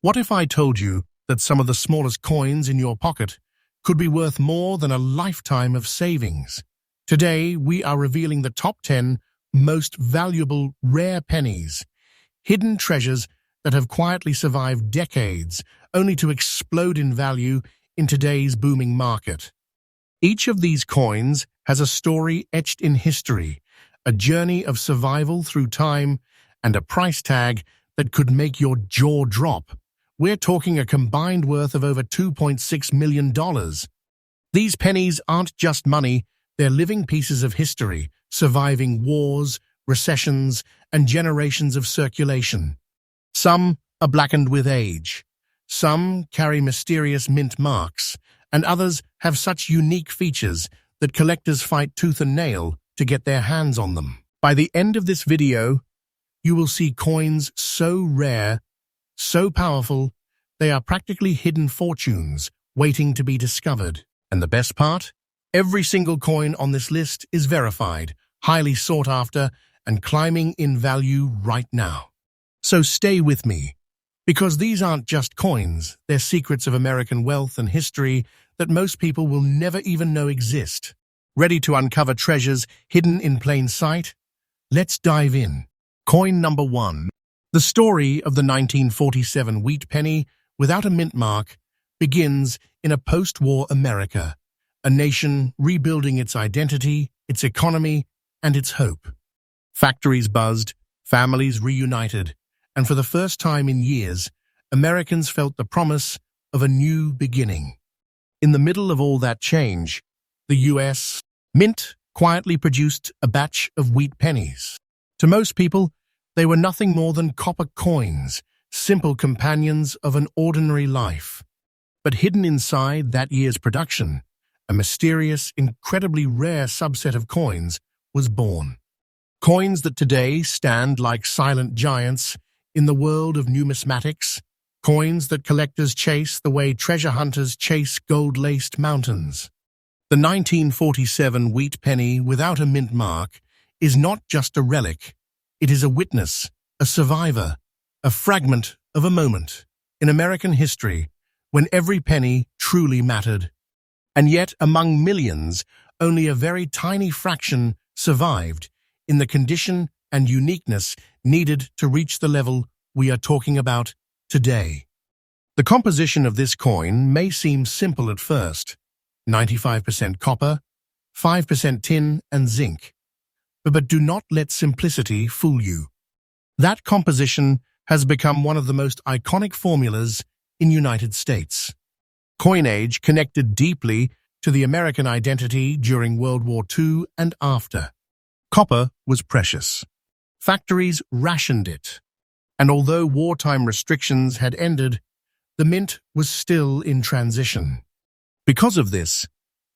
What if I told you that some of the smallest coins in your pocket could be worth more than a lifetime of savings? Today, we are revealing the top 10 most valuable rare pennies, hidden treasures that have quietly survived decades only to explode in value in today's booming market. Each of these coins has a story etched in history, a journey of survival through time, and a price tag that could make your jaw drop. We're talking a combined worth of over $2.6 million. These pennies aren't just money, they're living pieces of history, surviving wars, recessions, and generations of circulation. Some are blackened with age. Some carry mysterious mint marks, and others have such unique features that collectors fight tooth and nail to get their hands on them. By the end of this video, you will see coins so rare, so powerful, they are practically hidden fortunes waiting to be discovered. And the best part? Every single coin on this list is verified, highly sought after, and climbing in value right now. So stay with me, because these aren't just coins, they're secrets of American wealth and history that most people will never even know exist. Ready to uncover treasures hidden in plain sight? Let's dive in. Coin number 1. The story of the 1947 wheat penny without a mint mark begins in a post-war America, a nation rebuilding its identity, its economy, and its hope. Factories buzzed, families reunited, and for the first time in years, Americans felt the promise of a new beginning. In the middle of all that change, the U.S. Mint quietly produced a batch of wheat pennies. To most people, they were nothing more than copper coins, simple companions of an ordinary life. But hidden inside that year's production, a mysterious, incredibly rare subset of coins was born. Coins that today stand like silent giants in the world of numismatics, coins that collectors chase the way treasure hunters chase gold-laced mountains. The 1947 wheat penny without a mint mark is not just a relic, it is a witness, a survivor, a fragment of a moment in American history when every penny truly mattered. And yet, among millions, only a very tiny fraction survived in the condition and uniqueness needed to reach the level we are talking about today. The composition of this coin may seem simple at first: 95% copper, 5% tin and zinc. But do not let simplicity fool you. That composition has become one of the most iconic formulas in the United States. Coin age connected deeply to the American identity during World War II and after. Copper was precious. Factories rationed it. And although wartime restrictions had ended, the mint was still in transition. Because of this,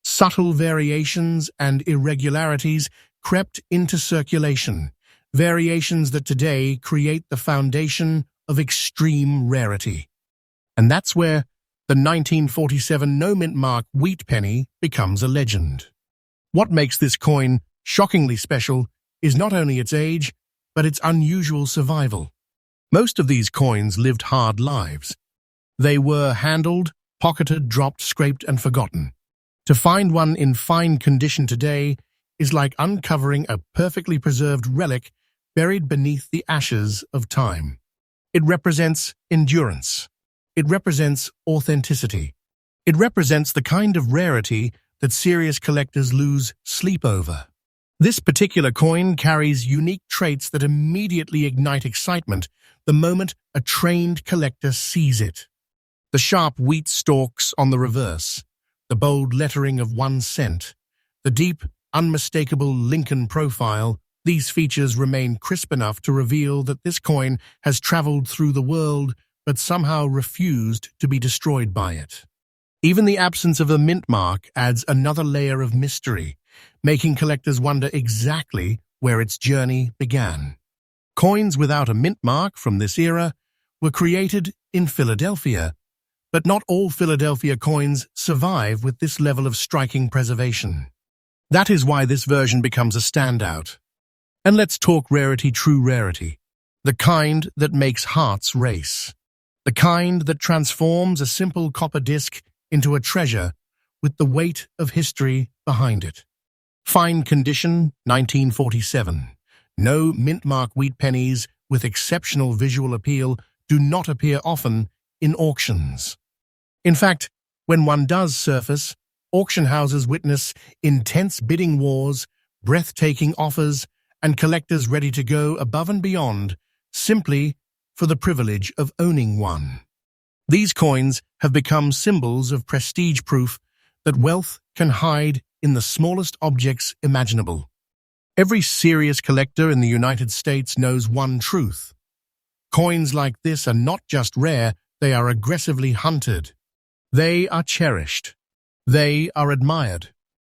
subtle variations and irregularities crept into circulation, variations that today create the foundation of extreme rarity. And that's where the 1947 no-mint mark wheat penny becomes a legend. What makes this coin shockingly special is not only its age, but its unusual survival. Most of these coins lived hard lives. They were handled, pocketed, dropped, scraped, and forgotten. To find one in fine condition today is like uncovering a perfectly preserved relic buried beneath the ashes of time. It represents endurance. It represents authenticity. It represents the kind of rarity that serious collectors lose sleep over. This particular coin carries unique traits that immediately ignite excitement the moment a trained collector sees it. The sharp wheat stalks on the reverse, the bold lettering of 1 cent, the deep, unmistakable Lincoln profile, these features remain crisp enough to reveal that this coin has traveled through the world but somehow refused to be destroyed by it. Even the absence of a mint mark adds another layer of mystery, making collectors wonder exactly where its journey began. Coins without a mint mark from this era were created in Philadelphia, but not all Philadelphia coins survive with this level of striking preservation. That is why this version becomes a standout. And let's talk rarity, true rarity, the kind that makes hearts race. the kind that transforms a simple copper disc into a treasure with the weight of history behind it. Fine condition, 1947. No mint-mark wheat pennies with exceptional visual appeal do not appear often in auctions. In fact, when one does surface, auction houses witness intense bidding wars, breathtaking offers, and collectors ready to go above and beyond simply for the privilege of owning one. These coins have become symbols of prestige, proof that wealth can hide in the smallest objects imaginable. Every serious collector in the United States knows one truth. Coins like this are not just rare, they are aggressively hunted. They are cherished. They are admired.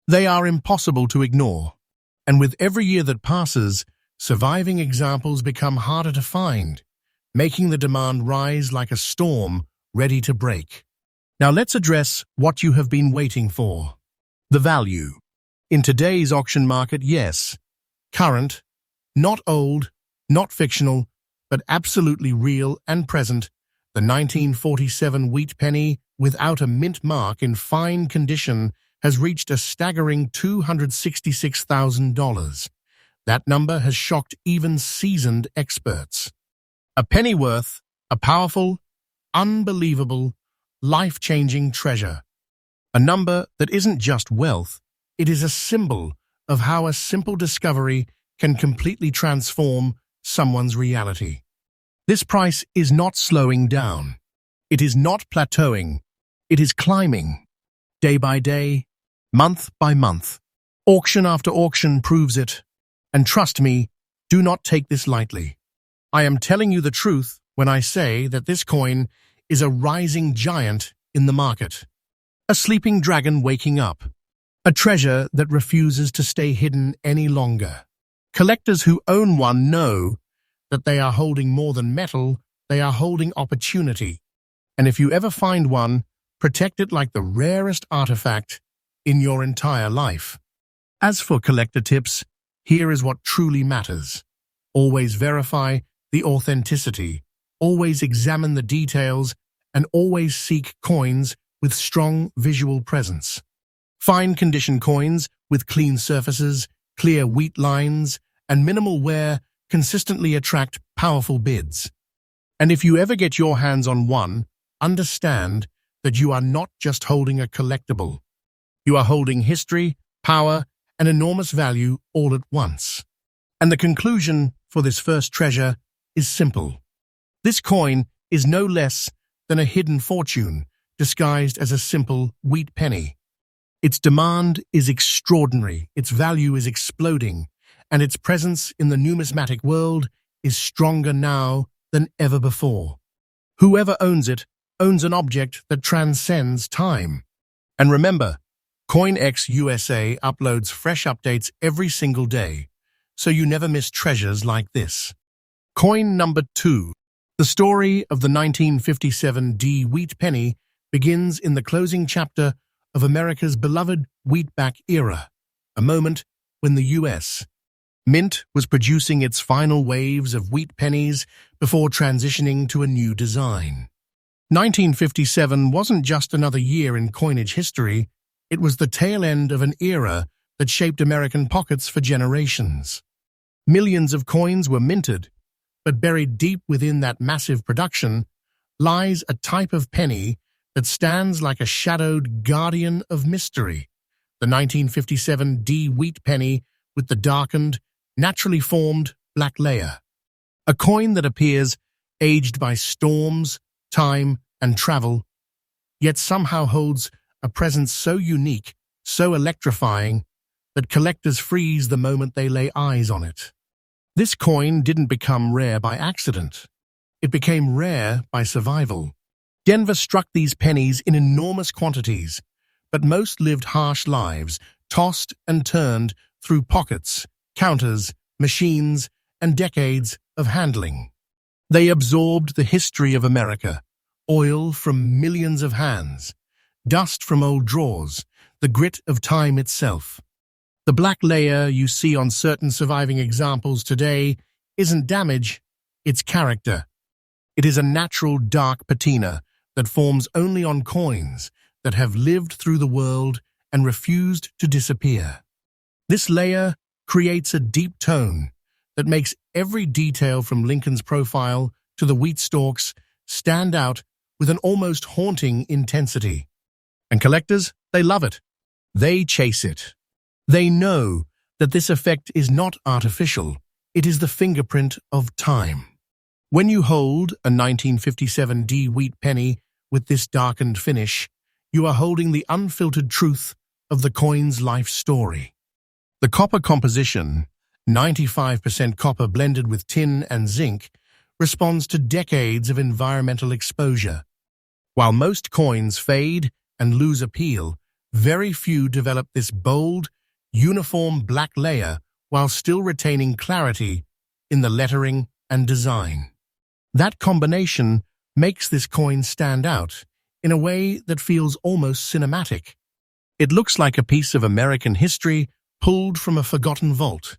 They are impossible to ignore. And with every year that passes, surviving examples become harder to find, making the demand rise like a storm ready to break. Now let's address what you have been waiting for. The value. In today's auction market, yes, current, not old, not fictional, but absolutely real and present, the 1947 wheat penny without a mint mark in fine condition has reached a staggering $266,000. That number has shocked even seasoned experts. A penny worth, a powerful, unbelievable, life-changing treasure. A number that isn't just wealth, it is a symbol of how a simple discovery can completely transform someone's reality. This price is not slowing down. It is not plateauing. It is climbing. Day by day, month by month. Auction after auction proves it. And trust me, do not take this lightly. I am telling you the truth when I say that this coin is a rising giant in the market. A sleeping dragon waking up. A treasure that refuses to stay hidden any longer. Collectors who own one know that they are holding more than metal, they are holding opportunity. And if you ever find one, protect it like the rarest artifact in your entire life. As for collector tips, here is what truly matters. Always verify the authenticity, always examine the details, and always seek coins with strong visual presence. Fine condition coins with clean surfaces, clear wheat lines, and minimal wear consistently attract powerful bids. And if you ever get your hands on one, understand that you are not just holding a collectible. You are holding history, power, and enormous value all at once. And the conclusion for this first treasure is simple. This coin is no less than a hidden fortune disguised as a simple wheat penny. Its demand is extraordinary, its value is exploding, and its presence in the numismatic world is stronger now than ever before. Whoever owns it owns an object that transcends time. And remember, CoinX USA uploads fresh updates every single day, so you never miss treasures like this. Coin number 2. The story of the 1957 wheat penny begins in the closing chapter of America's beloved wheatback era, a moment when the U.S. Mint was producing its final waves of wheat pennies before transitioning to a new design. 1957 wasn't just another year in coinage history, it was the tail end of an era that shaped American pockets for generations. Millions of coins were minted, but buried deep within that massive production lies a type of penny that stands like a shadowed guardian of mystery, the 1957 wheat penny with the darkened, naturally formed black layer. A coin that appears aged by storms, time, and travel, yet somehow holds a presence so unique, so electrifying, that collectors freeze the moment they lay eyes on it. This coin didn't become rare by accident. It became rare by survival. Denver struck these pennies in enormous quantities, but most lived harsh lives, tossed and turned through pockets, counters, machines, and decades of handling. They absorbed the history of America, oil from millions of hands, dust from old drawers, the grit of time itself. The black layer you see on certain surviving examples today isn't damage, it's character. It is a natural dark patina that forms only on coins that have lived through the world and refused to disappear. This layer creates a deep tone that makes every detail from Lincoln's profile to the wheat stalks stand out with an almost haunting intensity. And collectors, they love it. They chase it. They know that this effect is not artificial. It is the fingerprint of time. When you hold a 1957 wheat penny with this darkened finish, you are holding the unfiltered truth of the coin's life story. The copper composition, 95% copper blended with tin and zinc, responds to decades of environmental exposure. While most coins fade and lose appeal, very few develop this bold, uniform black layer while still retaining clarity in the lettering and design. That combination makes this coin stand out in a way that feels almost cinematic. It looks like a piece of American history pulled from a forgotten vault,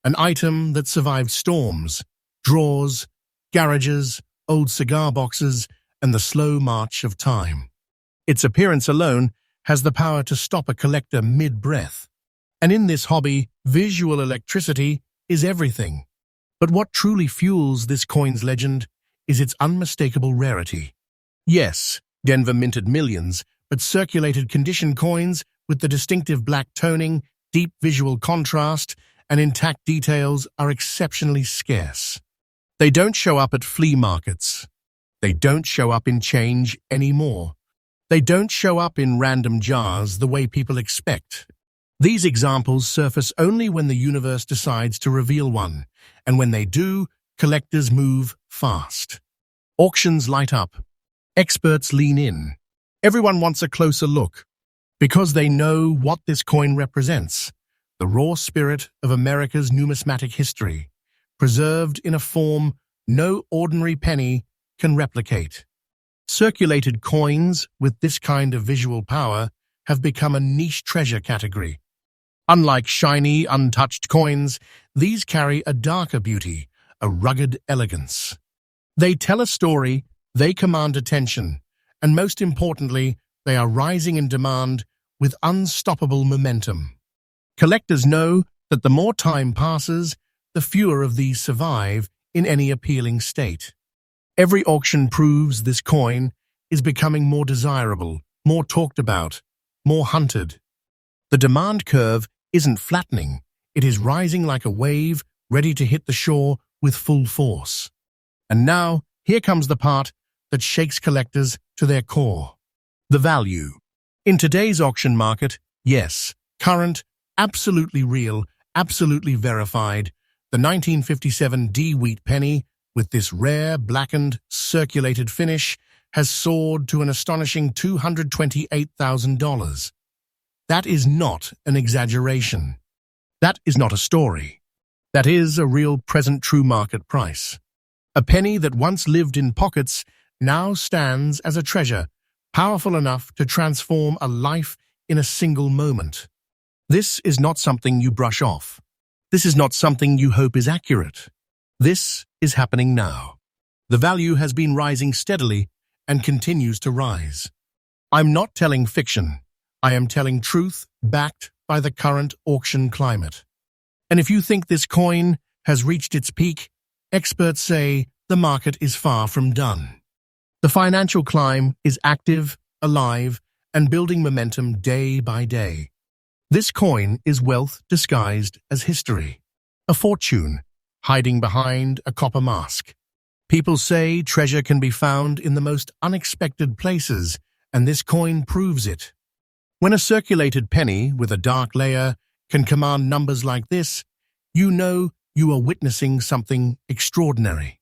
an item that survived storms, drawers, garages, old cigar boxes, and the slow march of time. Its appearance alone has the power to stop a collector mid-breath. And in this hobby, visual electricity is everything. But what truly fuels this coin's legend is its unmistakable rarity. Yes, Denver minted millions, but circulated condition coins with the distinctive black toning, deep visual contrast, and intact details are exceptionally scarce. They don't show up at flea markets. They don't show up in change anymore. They don't show up in random jars the way people expect. These examples surface only when the universe decides to reveal one, and when they do, collectors move fast. Auctions light up. Experts lean in. Everyone wants a closer look, because they know what this coin represents: the raw spirit of America's numismatic history, preserved in a form no ordinary penny can replicate. Circulated coins with this kind of visual power have become a niche treasure category. Unlike shiny, untouched coins, these carry a darker beauty, a rugged elegance. They tell a story, they command attention, and most importantly, they are rising in demand with unstoppable momentum. Collectors know that the more time passes, the fewer of these survive in any appealing state. Every auction proves this coin is becoming more desirable, more talked about, more hunted. The demand curve isn't flattening, it is rising like a wave ready to hit the shore with full force. And now, here comes the part that shakes collectors to their core: the value. In today's auction market, yes, current, absolutely real, absolutely verified, the 1957 wheat penny, with this rare, blackened, circulated finish, has soared to an astonishing $228,000. That is not an exaggeration. That is not a story. That is a real present true market price. A penny that once lived in pockets now stands as a treasure, powerful enough to transform a life in a single moment. This is not something you brush off. This is not something you hope is accurate. This is happening now. The value has been rising steadily and continues to rise. I'm not telling fiction. I am telling truth backed by the current auction climate. And if you think this coin has reached its peak, experts say the market is far from done. The financial climb is active, alive, and building momentum day by day. This coin is wealth disguised as history, a fortune hiding behind a copper mask. People say treasure can be found in the most unexpected places, and this coin proves it. When a circulated penny with a dark layer can command numbers like this, you know you are witnessing something extraordinary,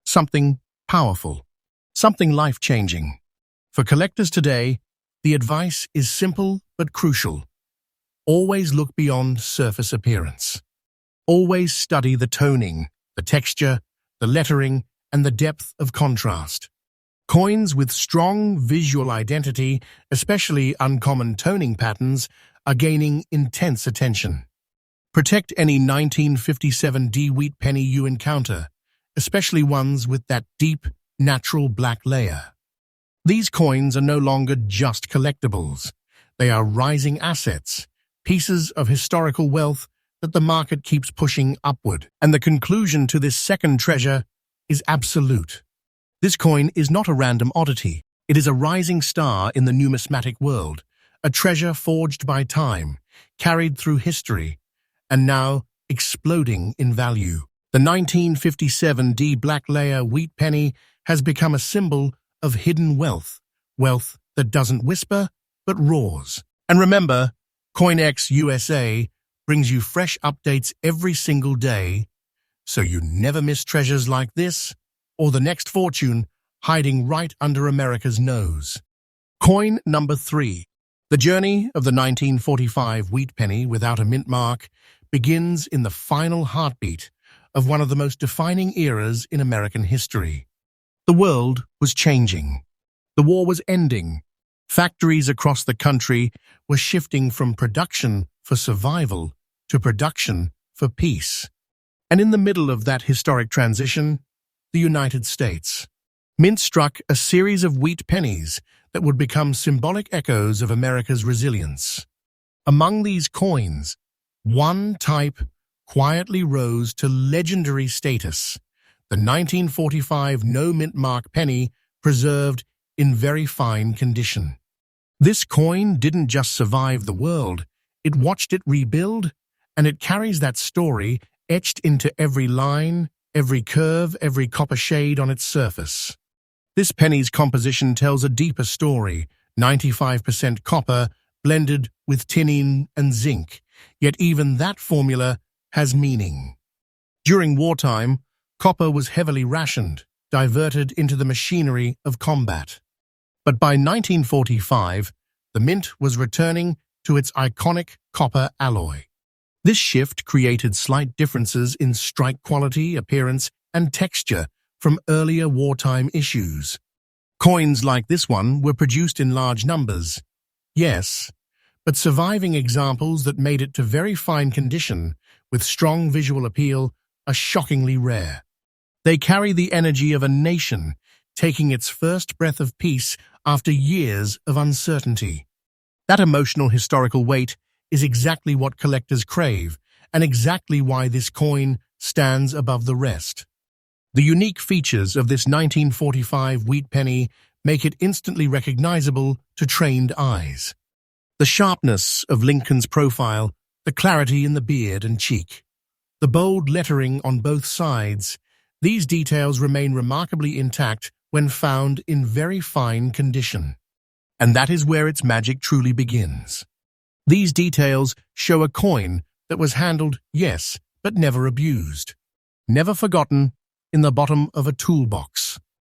something powerful, something life-changing. For collectors today, the advice is simple but crucial. Always look beyond surface appearance. Always study the toning, the texture, the lettering, and the depth of contrast. Coins with strong visual identity, especially uncommon toning patterns, are gaining intense attention. Protect any 1957 wheat penny you encounter, especially ones with that deep, natural black layer. These coins are no longer just collectibles. They are rising assets, pieces of historical wealth that the market keeps pushing upward. And the conclusion to this second treasure is absolute. This coin is not a random oddity. It is a rising star in the numismatic world, a treasure forged by time, carried through history, and now exploding in value. The 1957 D black layer wheat penny has become a symbol of hidden wealth, wealth that doesn't whisper but roars. And remember, CoinX USA brings you fresh updates every single day, so you never miss treasures like this or the next fortune hiding right under America's nose. Coin number 3. The journey of the 1945 wheat penny without a mint mark begins in the final heartbeat of one of the most defining eras in American history. The world was changing. The war was ending. Factories across the country were shifting from production for survival to production for peace. And in the middle of that historic transition, the United States. Mint struck a series of wheat pennies that would become symbolic echoes of America's resilience. Among these coins, one type quietly rose to legendary status, the 1945 no-mint mark penny preserved in very fine condition. This coin didn't just survive the world, it watched it rebuild, and it carries that story etched into every line, every curve, every copper shade on its surface. This penny's composition tells a deeper story, 95% copper blended with tinnin and zinc, yet even that formula has meaning. During wartime, copper was heavily rationed, diverted into the machinery of combat. But by 1945, the mint was returning to its iconic copper alloy. This shift created slight differences in strike quality, appearance, and texture from earlier wartime issues. Coins like this one were produced in large numbers, yes, but surviving examples that made it to very fine condition with strong visual appeal are shockingly rare. They carry the energy of a nation taking its first breath of peace after years of uncertainty. That emotional historical weight is exactly what collectors crave, and exactly why this coin stands above the rest. The unique features of this 1945 wheat penny make it instantly recognizable to trained eyes. The sharpness of Lincoln's profile, the clarity in the beard and cheek, the bold lettering on both sides, these details remain remarkably intact when found in very fine condition. And that is where its magic truly begins. These details show a coin that was handled, yes, but never abused. Never forgotten in the bottom of a toolbox.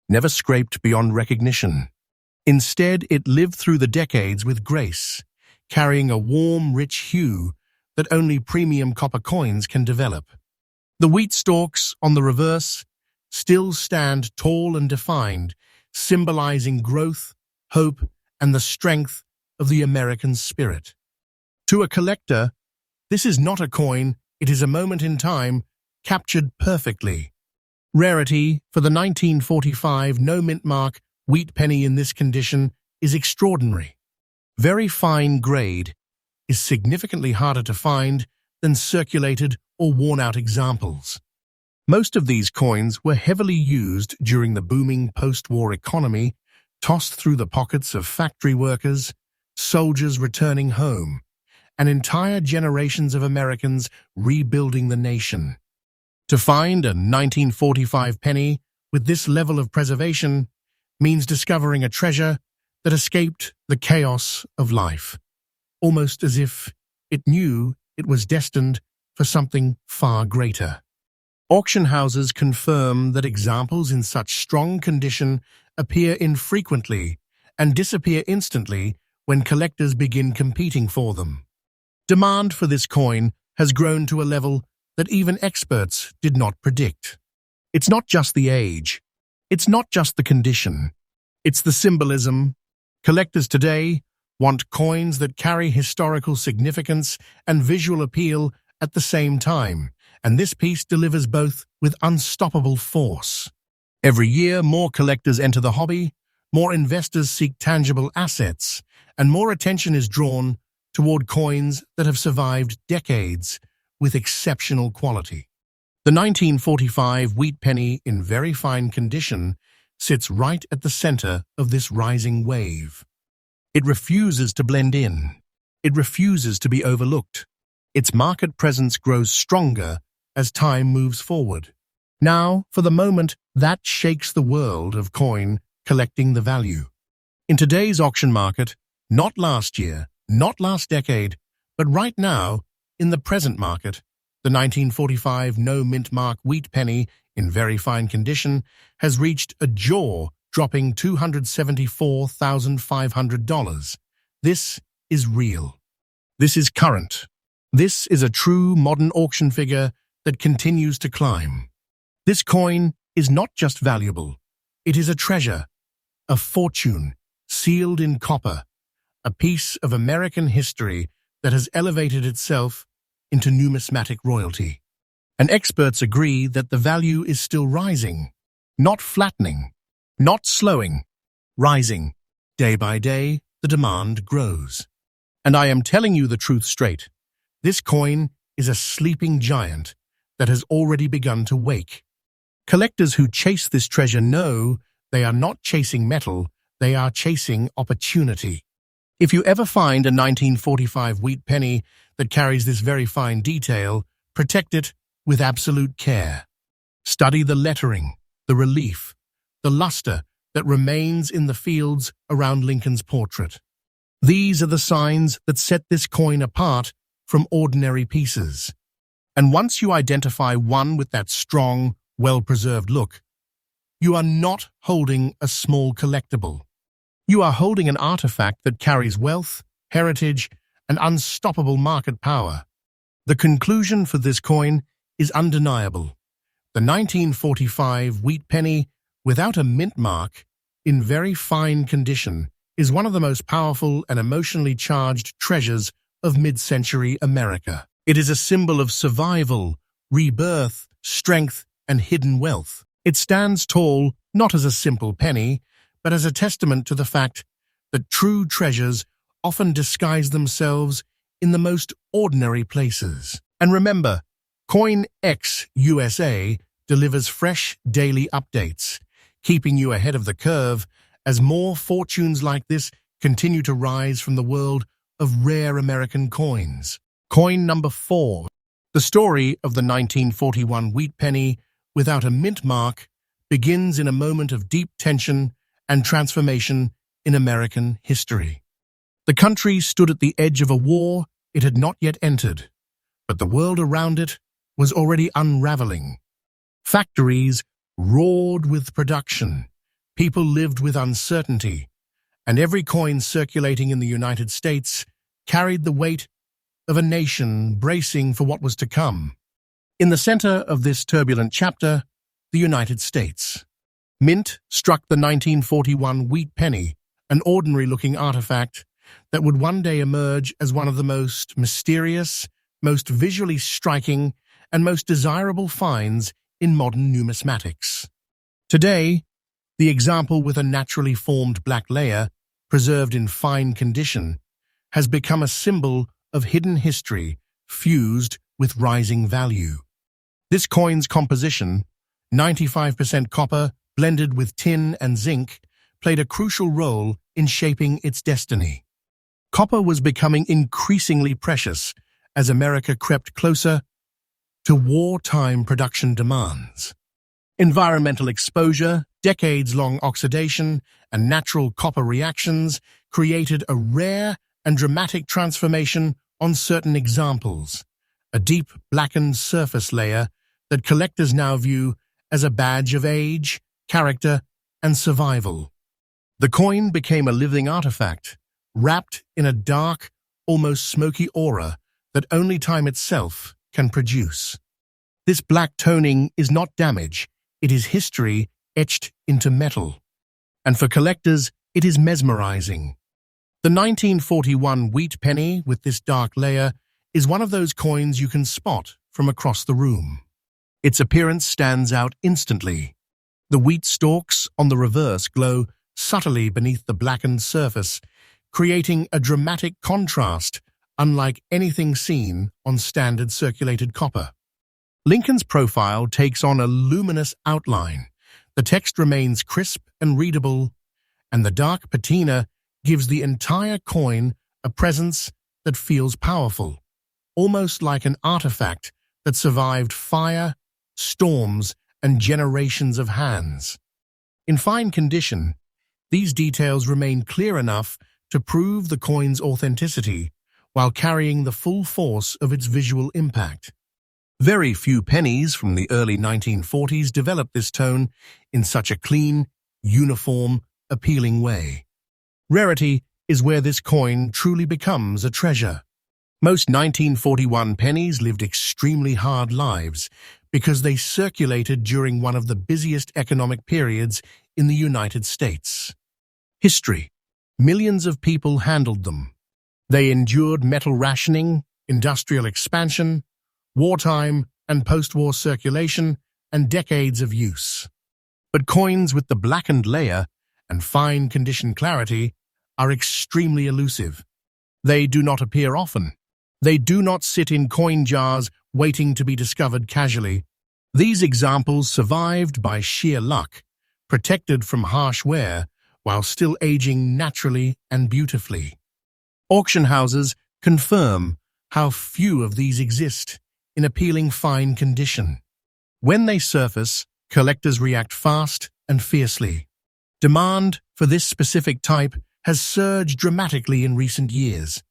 Never scraped beyond recognition. Instead, it lived through the decades with grace, carrying a warm, rich hue that only premium copper coins can develop. The wheat stalks, on the reverse, still stand tall and defined, symbolizing growth, hope, and the strength of the American spirit. To a collector, this is not a coin, it is a moment in time, captured perfectly. Rarity for the 1945 no-mint mark wheat penny in this condition is extraordinary. Very fine grade is significantly harder to find than circulated or worn-out examples. Most of these coins were heavily used during the booming post-war economy, tossed through the pockets of factory workers, soldiers returning home, and entire generations of Americans rebuilding the nation. To find a 1945 penny with this level of preservation means discovering a treasure that escaped the chaos of life, almost as if it knew it was destined for something far greater. Auction houses confirm that examples in such strong condition appear infrequently and disappear instantly when collectors begin competing for them. Demand for this coin has grown to a level that even experts did not predict. It's not just the age. It's not just the condition. It's the symbolism. Collectors today want coins that carry historical significance and visual appeal at the same time, and this piece delivers both with unstoppable force. Every year, more collectors enter the hobby, more investors seek tangible assets, and more attention is drawn toward coins that have survived decades with exceptional quality. The 1945 wheat penny in very fine condition sits right at the center of this rising wave. It refuses to blend in. It refuses to be overlooked. Its market presence grows stronger as time moves forward. Now, for the moment, that shakes the world of coin collecting the value. In today's auction market, not last year, not last decade, but right now, in the present market, the 1945 no-mint mark wheat penny in very fine condition has reached a jaw-dropping $274,500. This is real. This is current. This is a true modern auction figure that continues to climb. This coin is not just valuable. It is a treasure, a fortune, sealed in copper, a piece of American history that has elevated itself into numismatic royalty. And experts agree that the value is still rising, not flattening, not slowing, rising. Day by day, the demand grows. And I am telling you the truth straight. This coin is a sleeping giant that has already begun to wake. Collectors who chase this treasure know they are not chasing metal, they are chasing opportunity. If you ever find a 1945 wheat penny that carries this very fine detail, protect it with absolute care. Study the lettering, the relief, the luster that remains in the fields around Lincoln's portrait. These are the signs that set this coin apart from ordinary pieces. And once you identify one with that strong, well-preserved look, you are not holding a small collectible. You are holding an artifact that carries wealth, heritage, and unstoppable market power. The conclusion for this coin is undeniable. The 1945 wheat penny, without a mint mark, in very fine condition, is one of the most powerful and emotionally charged treasures of mid-century America. It is a symbol of survival, rebirth, strength, and hidden wealth. It stands tall not as a simple penny, but as a testament to the fact that true treasures often disguise themselves in the most ordinary places. And remember, CoinX USA delivers fresh daily updates, keeping you ahead of the curve as more fortunes like this continue to rise from the world of rare American coins. Coin number 4. The story of the 1941 wheat penny without a mint mark begins in a moment of deep tension and transformation in American history. The country stood at the edge of a war it had not yet entered, but the world around it was already unraveling. Factories roared with production, people lived with uncertainty, and every coin circulating in the United States carried the weight of a nation bracing for what was to come. In the center of this turbulent chapter, the United States. Mint struck the 1941 wheat penny, an ordinary-looking artifact that would one day emerge as one of the most mysterious, most visually striking, and most desirable finds in modern numismatics. Today, the example with a naturally formed black layer, preserved in fine condition, has become a symbol of hidden history fused with rising value. This coin's composition, 95% copper blended with tin and zinc, played a crucial role in shaping its destiny. Copper was becoming increasingly precious as America crept closer to wartime production demands. Environmental exposure, decades-long oxidation, and natural copper reactions created a rare and dramatic transformation on certain examples, a deep blackened surface layer that collectors now view as a badge of age, character, and survival. The coin became a living artifact, wrapped in a dark, almost smoky aura that only time itself can produce. This black toning is not damage, it is history etched into metal. And for collectors, it is mesmerizing. The 1941 wheat penny with this dark layer is one of those coins you can spot from across the room. Its appearance stands out instantly. The wheat stalks on the reverse glow subtly beneath the blackened surface, creating a dramatic contrast unlike anything seen on standard circulated copper. Lincoln's profile takes on a luminous outline. The text remains crisp and readable, and the dark patina gives the entire coin a presence that feels powerful, almost like an artifact that survived fire, storms, and generations of hands. In fine condition, these details remain clear enough to prove the coin's authenticity while carrying the full force of its visual impact. Very few pennies from the early 1940s developed this tone in such a clean, uniform, appealing way. Rarity is where this coin truly becomes a treasure. Most 1941 pennies lived extremely hard lives because they circulated during one of the busiest economic periods in the United States. History. Millions of people handled them. They endured metal rationing, industrial expansion, wartime and post-war circulation, and decades of use. But coins with the blackened layer and fine condition clarity are extremely elusive. They do not appear often. They do not sit in coin jars waiting to be discovered casually. These examples survived by sheer luck, protected from harsh wear while still aging naturally and beautifully. Auction houses confirm how few of these exist in appealing fine condition. When they surface, collectors react fast and fiercely. Demand for this specific type has surged dramatically in recent years.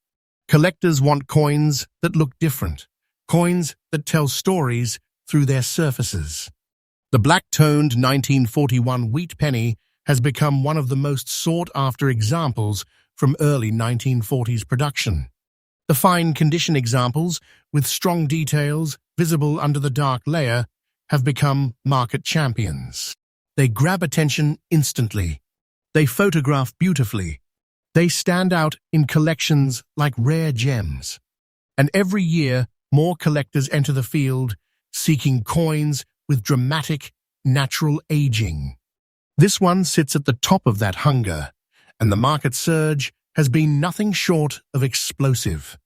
Collectors want coins that look different, coins that tell stories through their surfaces. The black-toned 1941 wheat penny has become one of the most sought-after examples from early 1940s production. The fine condition examples, with strong details visible under the dark layer, have become market champions. They grab attention instantly. They photograph beautifully. They stand out in collections like rare gems. And every year, more collectors enter the field, seeking coins with dramatic, natural aging. This one sits at the top of that hunger, and the market surge has been nothing short of explosive.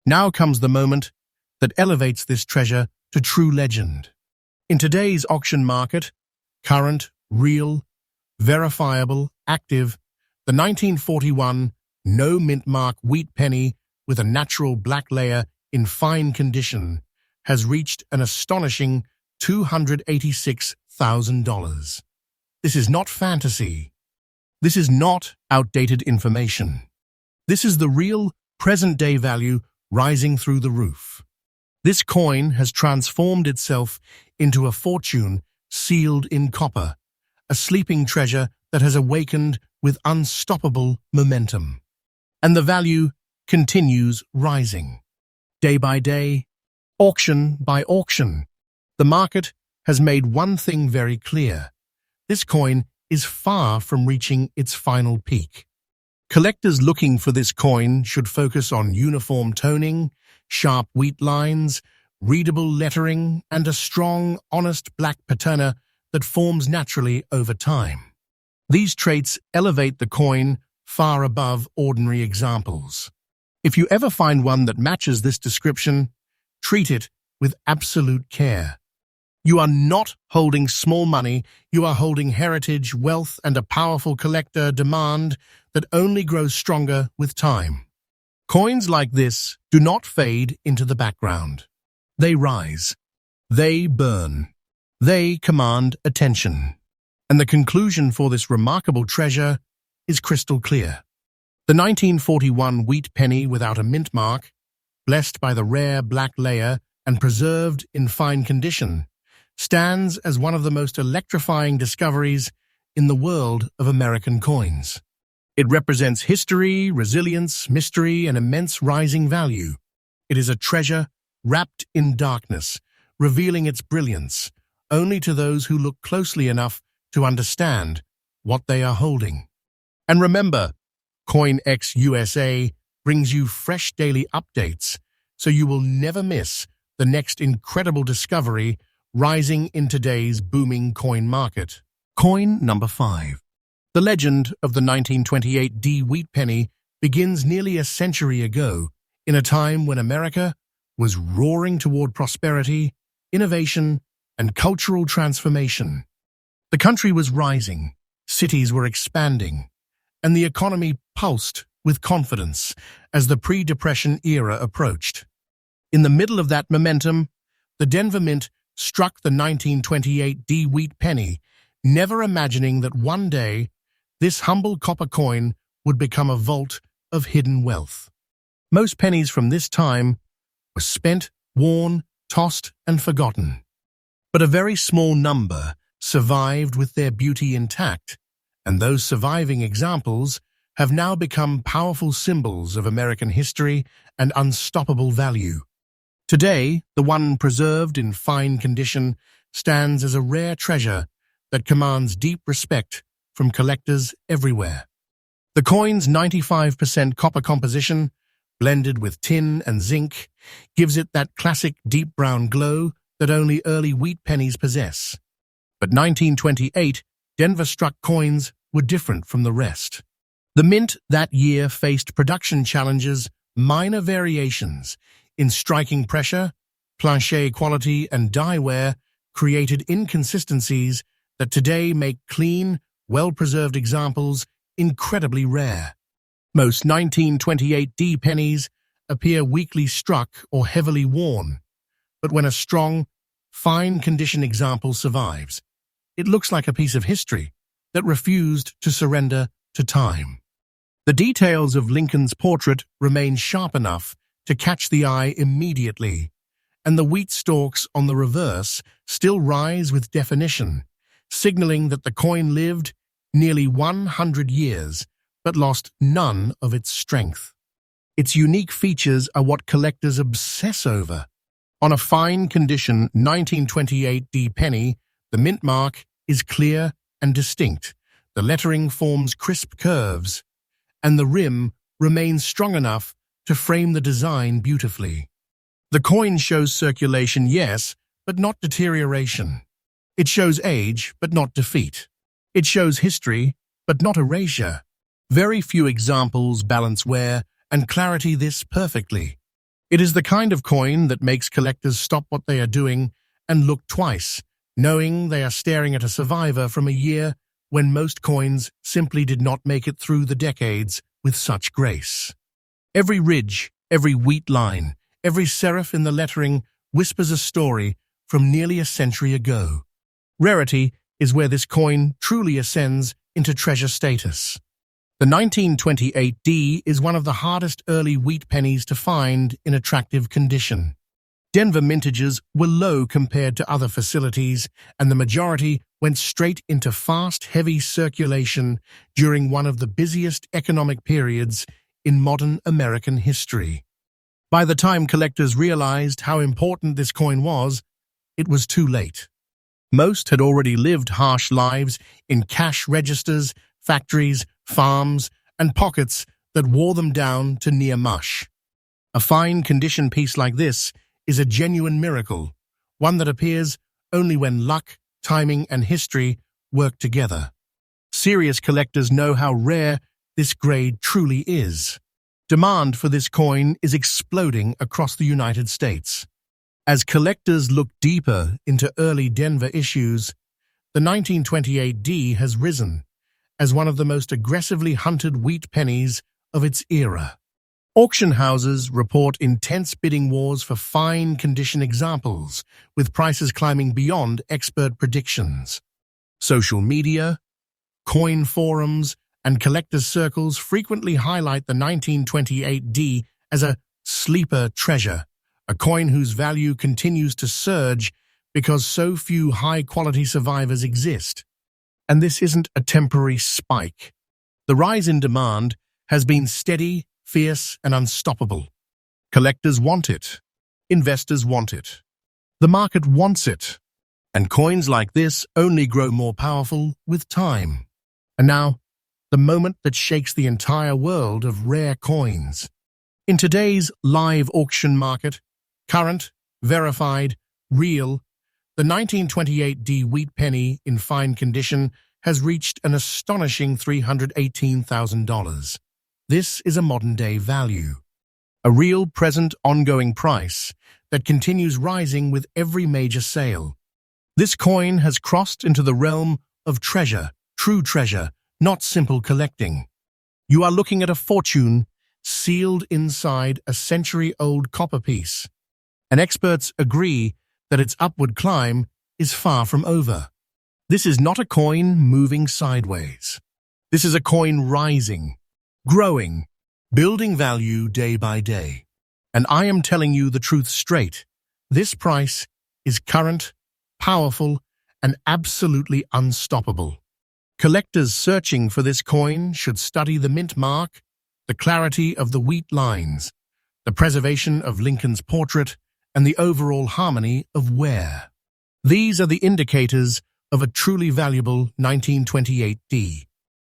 Now comes the moment that elevates this treasure to true legend. In today's auction market, current, real, verifiable, active, the 1941 no-mint mark wheat penny with a natural black layer in fine condition has reached an astonishing $286,000. This is not fantasy. This is not outdated information. This is the real, present-day value rising through the roof. This coin has transformed itself into a fortune sealed in copper, a sleeping treasure that has awakened with unstoppable momentum. And the value continues rising. Day by day, auction by auction, the market has made one thing very clear. This coin is far from reaching its final peak. Collectors looking for this coin should focus on uniform toning, sharp wheat lines, readable lettering, and a strong, honest black patina that forms naturally over time. These traits elevate the coin far above ordinary examples. If you ever find one that matches this description, treat it with absolute care. You are not holding small money, you are holding heritage, wealth, and a powerful collector demand that only grows stronger with time. Coins like this do not fade into the background. They rise. They burn. They command attention. And the conclusion for this remarkable treasure is crystal clear. The 1941 wheat penny without a mint mark, blessed by the rare black layer and preserved in fine condition, stands as one of the most electrifying discoveries in the world of American coins. It represents history, resilience, mystery, and immense rising value. It is a treasure wrapped in darkness, revealing its brilliance only to those who look closely enough to understand what they are holding. And remember, CoinX USA brings you fresh daily updates, so you will never miss the next incredible discovery rising in today's booming coin market. Coin number 5. The legend of the 1928 wheat penny begins nearly a century ago, in a time when America was roaring toward prosperity, innovation, and cultural transformation. The country was rising, cities were expanding, and the economy pulsed with confidence as the pre-Depression era approached. In the middle of that momentum, the Denver Mint struck the 1928 wheat penny, never imagining that one day this humble copper coin would become a vault of hidden wealth. Most pennies from this time were spent, worn, tossed, and forgotten. But a very small number survived with their beauty intact, and those surviving examples have now become powerful symbols of American history and unstoppable value. Today, the one preserved in fine condition stands as a rare treasure that commands deep respect from collectors everywhere. The coin's 95% copper composition, blended with tin and zinc, gives it that classic deep brown glow that only early wheat pennies possess. But 1928 Denver-struck coins were different from the rest. The mint that year faced production challenges, minor variations in striking pressure, plancher quality, and die wear created inconsistencies that today make clean, well-preserved examples incredibly rare. Most 1928 pennies appear weakly struck or heavily worn, but when a strong, fine-condition example survives, it looks like a piece of history that refused to surrender to time. The details of Lincoln's portrait remain sharp enough to catch the eye immediately, and the wheat stalks on the reverse still rise with definition, signaling that the coin lived nearly 100 years but lost none of its strength. Its unique features are what collectors obsess over. On a fine-condition 1928 penny, the mint mark is clear and distinct. The lettering forms crisp curves, and the rim remains strong enough to frame the design beautifully. The coin shows circulation, yes, but not deterioration. It shows age, but not defeat. It shows history, but not erasure. Very few examples balance wear and clarity this perfectly. It is the kind of coin that makes collectors stop what they are doing and look twice, knowing they are staring at a survivor from a year when most coins simply did not make it through the decades with such grace. Every ridge, every wheat line, every serif in the lettering whispers a story from nearly a century ago. Rarity is where this coin truly ascends into treasure status. The 1928 is one of the hardest early wheat pennies to find in attractive condition. Denver mintages were low compared to other facilities, and the majority went straight into fast, heavy circulation during one of the busiest economic periods in modern American history. By the time collectors realized how important this coin was, it was too late. Most had already lived harsh lives in cash registers, factories, farms, and pockets that wore them down to near mush. A fine-condition piece like this is a genuine miracle, one that appears only when luck, timing, and history work together. Serious collectors know how rare this grade truly is. Demand for this coin is exploding across the United States. As collectors look deeper into early Denver issues, the 1928 has risen as one of the most aggressively hunted wheat pennies of its era. Auction houses report intense bidding wars for fine-condition examples, with prices climbing beyond expert predictions. Social media, coin forums, and collectors' circles frequently highlight the 1928 as a sleeper treasure, a coin whose value continues to surge because so few high-quality survivors exist. And this isn't a temporary spike. The rise in demand has been steady, fierce, and unstoppable. Collectors want it. Investors want it. The market wants it. And coins like this only grow more powerful with time. And now, the moment that shakes the entire world of rare coins. In today's live auction market, current, verified, real, the 1928 wheat penny in fine condition has reached an astonishing $318,000. This is a modern-day value, a real present ongoing price that continues rising with every major sale. This coin has crossed into the realm of treasure, true treasure, not simple collecting. You are looking at a fortune sealed inside a century-old copper piece, and experts agree that its upward climb is far from over. This is not a coin moving sideways. This is a coin rising, growing, building value day by day. And I am telling you the truth straight. This price is current, powerful, and absolutely unstoppable. Collectors searching for this coin should study the mint mark, the clarity of the wheat lines, the preservation of Lincoln's portrait, and the overall harmony of wear. These are the indicators of a truly valuable 1928D.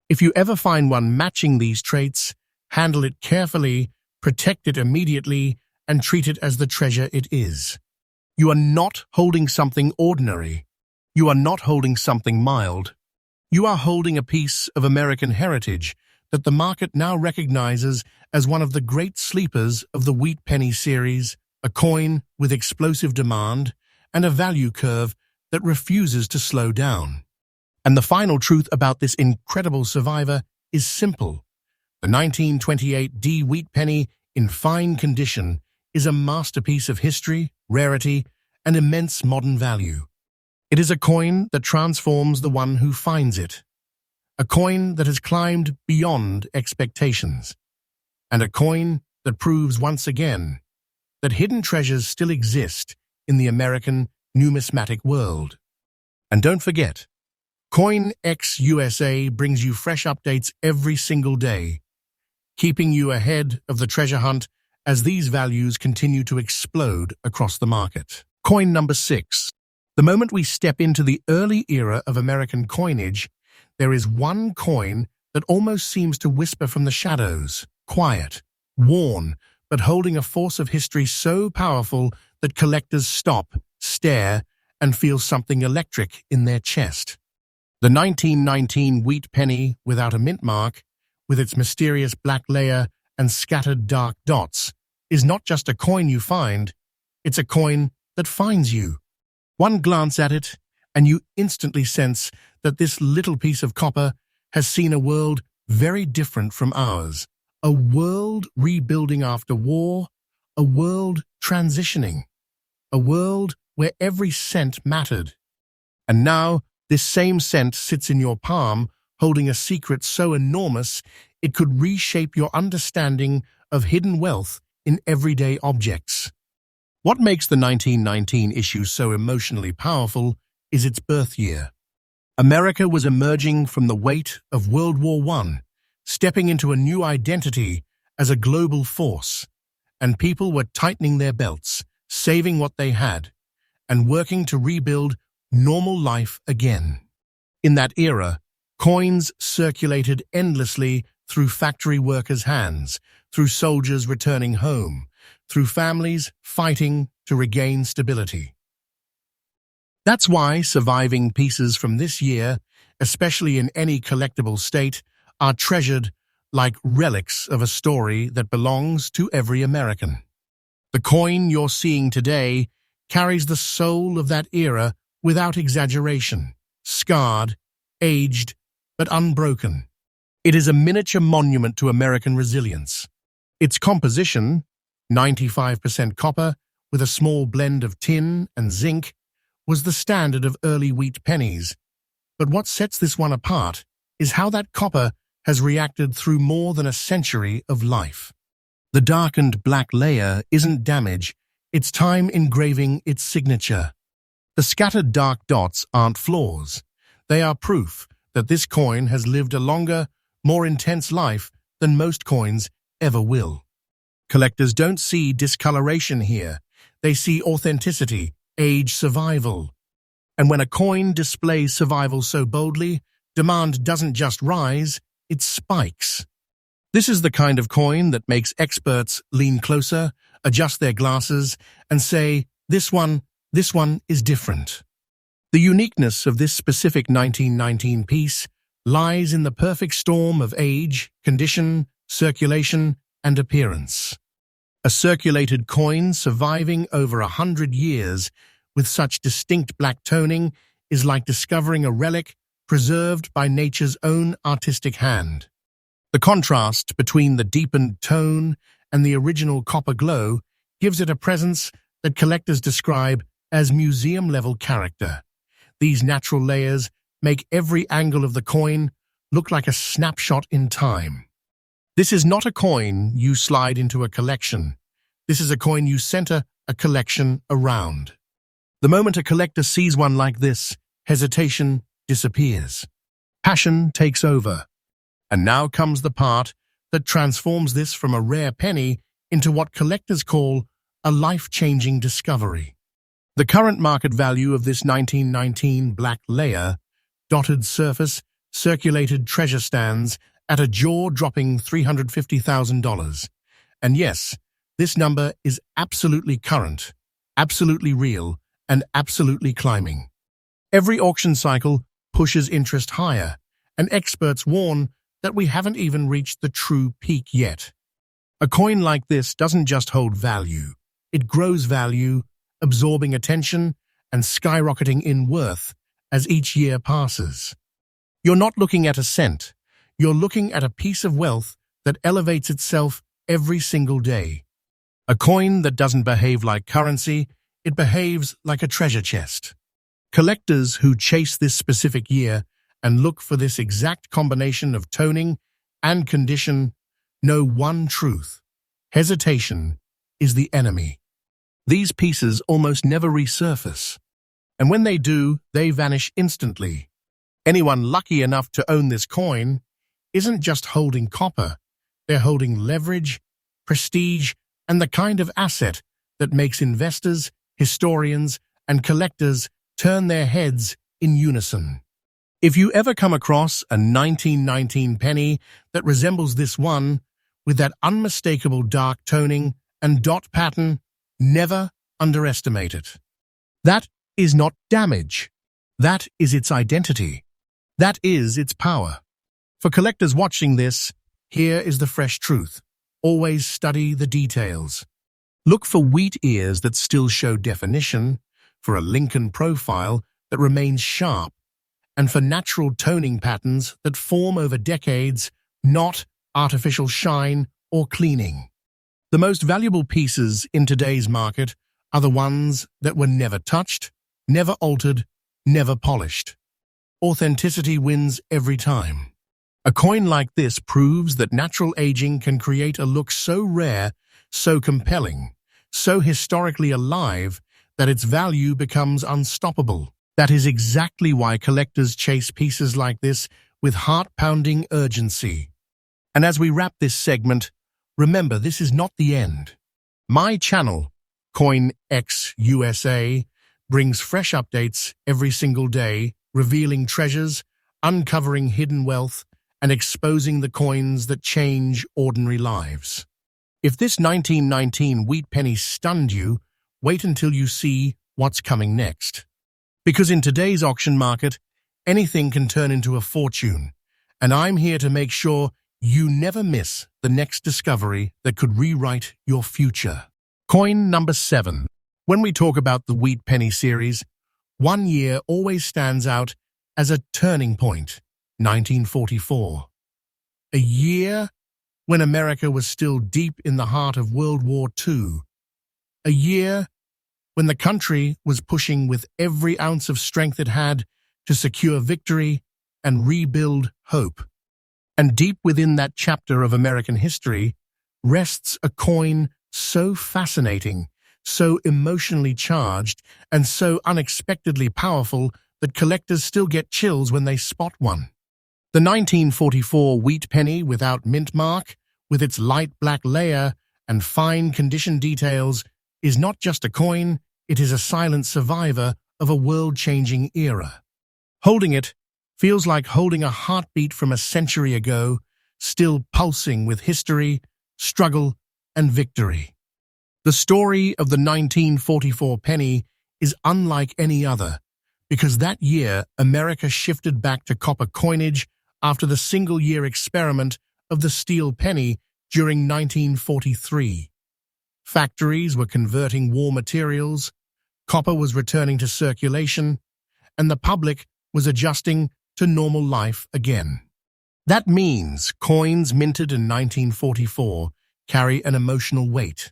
If you ever find one matching these traits, handle it carefully, protect it immediately, and treat it as the treasure it is. You are not holding something ordinary. You are not holding something mild. You are holding a piece of American heritage that the market now recognizes as one of the great sleepers of the Wheat Penny series, a coin with explosive demand and a value curve that refuses to slow down. And the final truth about this incredible survivor is simple. The 1928D Wheat Penny in fine condition is a masterpiece of history, rarity, and immense modern value. It is a coin that transforms the one who finds it, a coin that has climbed beyond expectations, and a coin that proves once again that hidden treasures still exist in the American numismatic world. And don't forget, CoinX USA brings you fresh updates every single day, keeping you ahead of the treasure hunt as these values continue to explode across the market. Coin number 6. The moment we step into the early era of American coinage, there is one coin that almost seems to whisper from the shadows, quiet, worn, but holding a force of history so powerful that collectors stop, stare, and feel something electric in their chest. The 1919 Wheat Penny without a mint mark, with its mysterious black layer and scattered dark dots, is not just a coin you find, it's a coin that finds you. One glance at it, and you instantly sense that this little piece of copper has seen a world very different from ours, a world rebuilding after war, a world transitioning, a world where every cent mattered. And now, this same cent sits in your palm, holding a secret so enormous it could reshape your understanding of hidden wealth in everyday objects. What makes the 1919 issue so emotionally powerful is its birth year. America was emerging from the weight of World War I, stepping into a new identity as a global force, and people were tightening their belts, saving what they had, and working to rebuild normal life again. In that era, coins circulated endlessly through factory workers' hands, through soldiers returning home, through families fighting to regain stability. That's why surviving pieces from this year, especially in any collectible state, are treasured like relics of a story that belongs to every American. The coin you're seeing today carries the soul of that era without exaggeration, scarred, aged, but unbroken. It is a miniature monument to American resilience. Its composition, 95% copper with a small blend of tin and zinc, was the standard of early wheat pennies. But what sets this one apart is how that copper has reacted through more than a century of life. The darkened black layer isn't damage, it's time engraving its signature. The scattered dark dots aren't flaws. They are proof that this coin has lived a longer, more intense life than most coins ever will. Collectors don't see discoloration here. They see authenticity, age, survival. And when a coin displays survival so boldly, demand doesn't just rise, it spikes. This is the kind of coin that makes experts lean closer, adjust their glasses, and say, this one is different. The uniqueness of this specific 1919 piece lies in the perfect storm of age, condition, circulation, and appearance. A circulated coin surviving over 100 years with such distinct black toning is like discovering a relic preserved by nature's own artistic hand. The contrast between the deepened tone and the original copper glow gives it a presence that collectors describe as museum-level character. These natural layers make every angle of the coin look like a snapshot in time. This is not a coin you slide into a collection. This is a coin you center a collection around. The moment a collector sees one like this, hesitation disappears. Passion takes over. And now comes the part that transforms this from a rare penny into what collectors call a life-changing discovery. The current market value of this 1919 black layer, dotted surface, circulated treasure stands at a jaw-dropping $350,000. And yes, this number is absolutely current, absolutely real, and absolutely climbing. Every auction cycle pushes interest higher, and experts warn that we haven't even reached the true peak yet. A coin like this doesn't just hold value. It grows value, absorbing attention and skyrocketing in worth as each year passes. You're not looking at a cent. You're looking at a piece of wealth that elevates itself every single day. A coin that doesn't behave like currency, it behaves like a treasure chest. Collectors who chase this specific year and look for this exact combination of toning and condition know one truth: hesitation is the enemy. These pieces almost never resurface, and when they do, they vanish instantly. Anyone lucky enough to own this coin isn't just holding copper, they're holding leverage, prestige, and the kind of asset that makes investors, historians, and collectors turn their heads in unison. If you ever come across a 1919 penny that resembles this one, with that unmistakable dark toning and dot pattern, never underestimate it. That is not damage. That is its identity. That is its power. For collectors watching this, here is the fresh truth. Always study the details. Look for wheat ears that still show definition, for a Lincoln profile that remains sharp, and for natural toning patterns that form over decades, not artificial shine or cleaning. The most valuable pieces in today's market are the ones that were never touched, never altered, never polished. Authenticity wins every time. A coin like this proves that natural aging can create a look so rare, so compelling, so historically alive that its value becomes unstoppable. That is exactly why collectors chase pieces like this with heart-pounding urgency. And as we wrap this segment, remember, this is not the end. My channel, CoinX USA, brings fresh updates every single day, revealing treasures, uncovering hidden wealth, and exposing the coins that change ordinary lives. If this 1919 wheat penny stunned you, wait until you see what's coming next. Because in today's auction market, anything can turn into a fortune, and I'm here to make sure you never miss the next discovery that could rewrite your future. Coin number 7. When we talk about the Wheat Penny series, one year always stands out as a turning point: 1944. A year when America was still deep in the heart of World War II. A year when the country was pushing with every ounce of strength it had to secure victory and rebuild hope. And deep within that chapter of American history rests a coin so fascinating, so emotionally charged, and so unexpectedly powerful that collectors still get chills when they spot one. The 1944 wheat penny without mint mark, with its light black layer and fine condition details, is not just a coin, it is a silent survivor of a world-changing era. Holding it feels like holding a heartbeat from a century ago, still pulsing with history, struggle, and victory. The story of the 1944 penny is unlike any other, because that year America shifted back to copper coinage after the single-year experiment of the steel penny during 1943. Factories were converting war materials, copper was returning to circulation, and the public was adjusting to normal life again. That means coins minted in 1944 carry an emotional weight.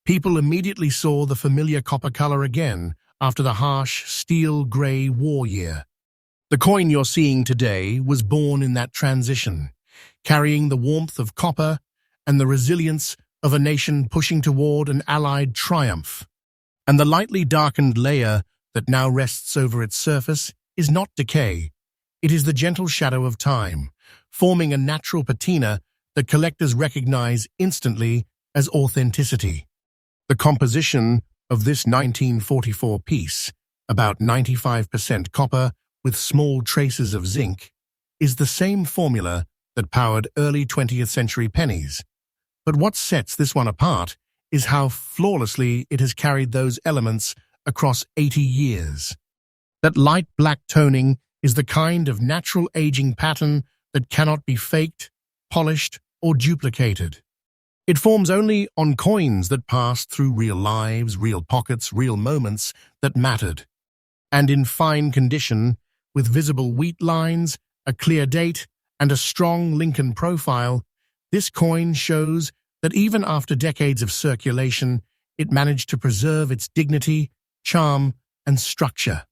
People immediately saw the familiar copper color again after the harsh steel-gray war year. The coin you're seeing today was born in that transition, carrying the warmth of copper and the resilience of a nation pushing toward an Allied triumph. And the lightly darkened layer that now rests over its surface is not decay. It is the gentle shadow of time, forming a natural patina that collectors recognize instantly as authenticity. The composition of this 1944 piece, about 95% copper with small traces of zinc, is the same formula that powered early 20th century pennies. But what sets this one apart is how flawlessly it has carried those elements across 80 years. That light black toning is the kind of natural aging pattern that cannot be faked, polished, or duplicated. It forms only on coins that passed through real lives, real pockets, real moments that mattered. And in fine condition, with visible wheat lines, a clear date, and a strong Lincoln profile, this coin shows that even after decades of circulation, it managed to preserve its dignity, charm, and structure.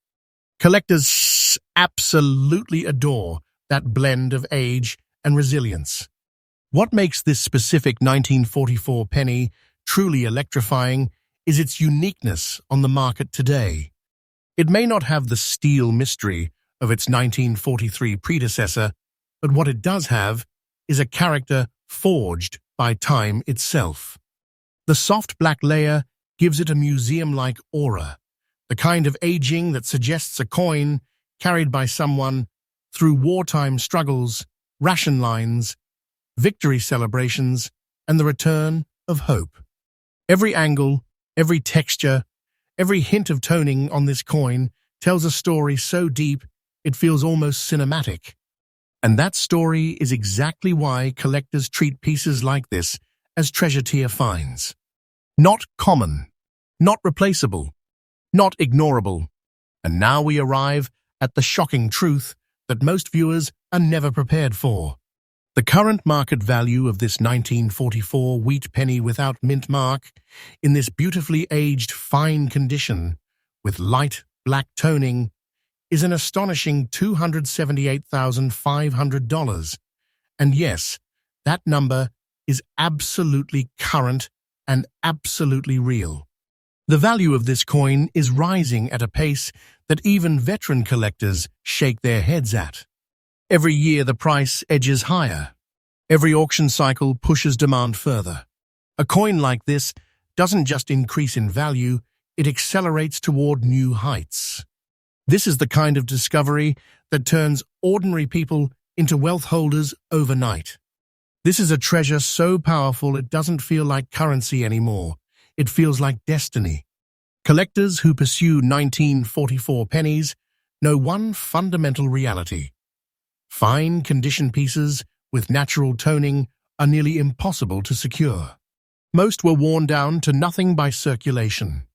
Collectors absolutely adore that blend of age and resilience. What makes this specific 1944 penny truly electrifying is its uniqueness on the market today. It may not have the steel mystery of its 1943 predecessor, but what it does have is a character forged by time itself. The soft black layer gives it a museum-like aura, the kind of aging that suggests a coin carried by someone through wartime struggles, ration lines, victory celebrations, and the return of hope. Every angle, every texture, every hint of toning on this coin tells a story so deep it feels almost cinematic. And that story is exactly why collectors treat pieces like this as treasure-tier finds. Not common, not replaceable, not ignorable. And now we arrive at the shocking truth that most viewers are never prepared for. The current market value of this 1944 wheat penny without mint mark, in this beautifully aged fine condition, with light black toning, is an astonishing $278,500. And yes, that number is absolutely current and absolutely real. The value of this coin is rising at a pace that even veteran collectors shake their heads at. Every year the price edges higher. Every auction cycle pushes demand further. A coin like this doesn't just increase in value, it accelerates toward new heights. This is the kind of discovery that turns ordinary people into wealth holders overnight. This is a treasure so powerful it doesn't feel like currency anymore. It feels like destiny. Collectors who pursue 1944 pennies know one fundamental reality. Fine condition pieces with natural toning are nearly impossible to secure. Most were worn down to nothing by circulation.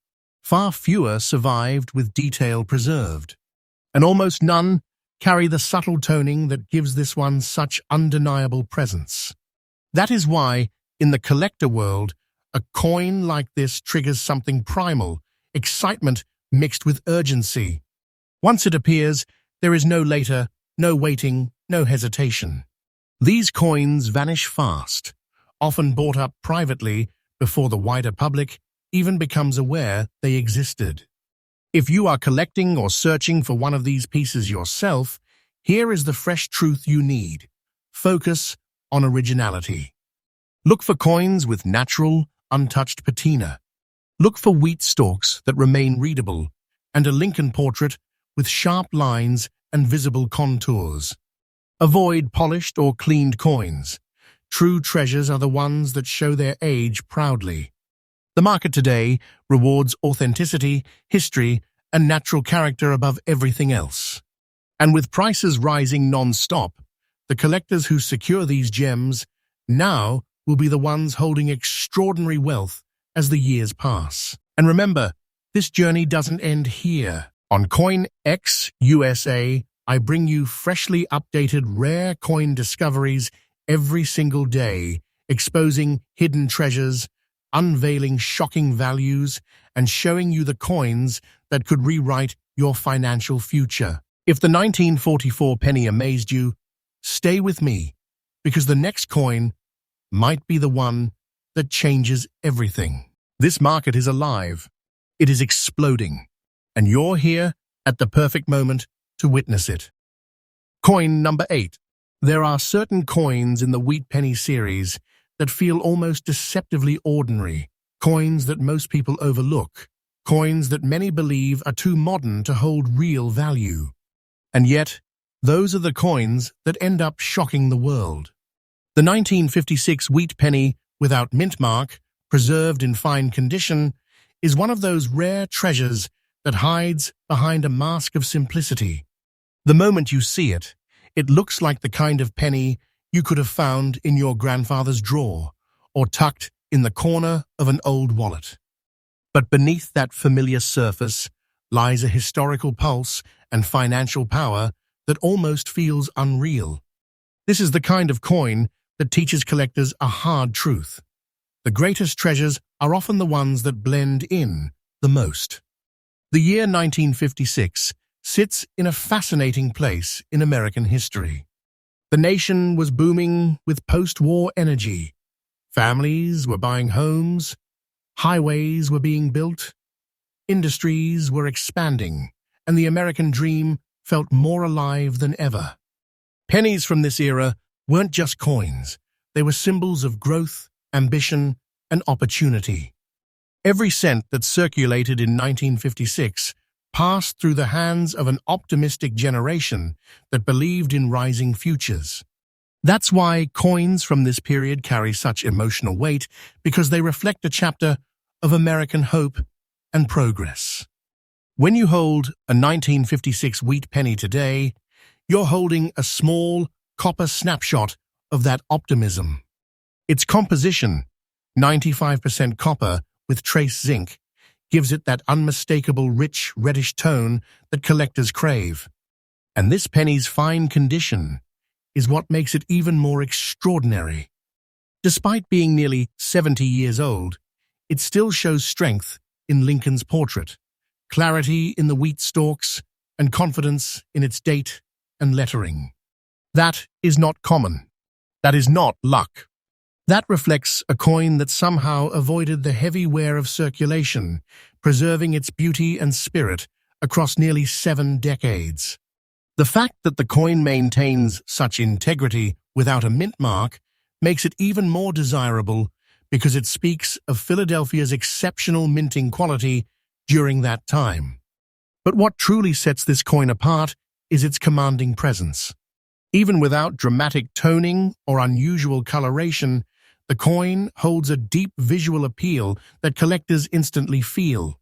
Far fewer survived with detail preserved. And almost none carry the subtle toning that gives this one such undeniable presence. That is why, in the collector world, a coin like this triggers something primal, excitement mixed with urgency. Once it appears, there is no later, no waiting, no hesitation. These coins vanish fast, often bought up privately before the wider public even becomes aware they existed. If you are collecting or searching for one of these pieces yourself, here is the fresh truth you need. Focus on originality. Look for coins with natural, untouched patina. Look for wheat stalks that remain readable, and a Lincoln portrait with sharp lines and visible contours. Avoid polished or cleaned coins. True treasures are the ones that show their age proudly. The market today rewards authenticity, history, and natural character above everything else. And with prices rising non-stop, the collectors who secure these gems now will be the ones holding extraordinary wealth as the years pass. And remember, this journey doesn't end here. On CoinX USA, I bring you freshly updated rare coin discoveries every single day, exposing hidden treasures, unveiling shocking values, and showing you the coins that could rewrite your financial future. If the 1944 penny amazed you, stay with me, because the next coin might be the one that changes everything. This market is alive. It is exploding, and you're here at the perfect moment to witness it. Coin number 8. There are certain coins in the Wheat Penny series that feel almost deceptively ordinary, coins that most people overlook, coins that many believe are too modern to hold real value. And yet, those are the coins that end up shocking the world. The 1956 Wheat Penny without mint mark, preserved in fine condition, is one of those rare treasures that hides behind a mask of simplicity. The moment you see it, it looks like the kind of penny you could have found in your grandfather's drawer or tucked in the corner of an old wallet. But beneath that familiar surface lies a historical pulse and financial power that almost feels unreal. This is the kind of coin that teaches collectors a hard truth. The greatest treasures are often the ones that blend in the most. The year 1956 sits in a fascinating place in American history. The nation was booming with post-war energy. Families were buying homes, highways were being built, industries were expanding, and the American dream felt more alive than ever. Pennies from this era weren't just coins. They were symbols of growth, ambition, and opportunity. Every cent that circulated in 1956 passed through the hands of an optimistic generation that believed in rising futures. That's why coins from this period carry such emotional weight, because they reflect a chapter of American hope and progress. When you hold a 1956 Wheat Penny today, you're holding a small copper snapshot of that optimism. Its composition, 95% copper with trace zinc, gives it that unmistakable rich reddish tone that collectors crave. And this penny's fine condition is what makes it even more extraordinary. Despite being nearly 70 years old, it still shows strength in Lincoln's portrait, clarity in the wheat stalks, and confidence in its date and lettering. That is not common. That is not luck. That reflects a coin that somehow avoided the heavy wear of circulation, preserving its beauty and spirit across nearly 7 decades. The fact that the coin maintains such integrity without a mint mark makes it even more desirable because it speaks of Philadelphia's exceptional minting quality during that time. But what truly sets this coin apart is its commanding presence. Even without dramatic toning or unusual coloration, the coin holds a deep visual appeal that collectors instantly feel.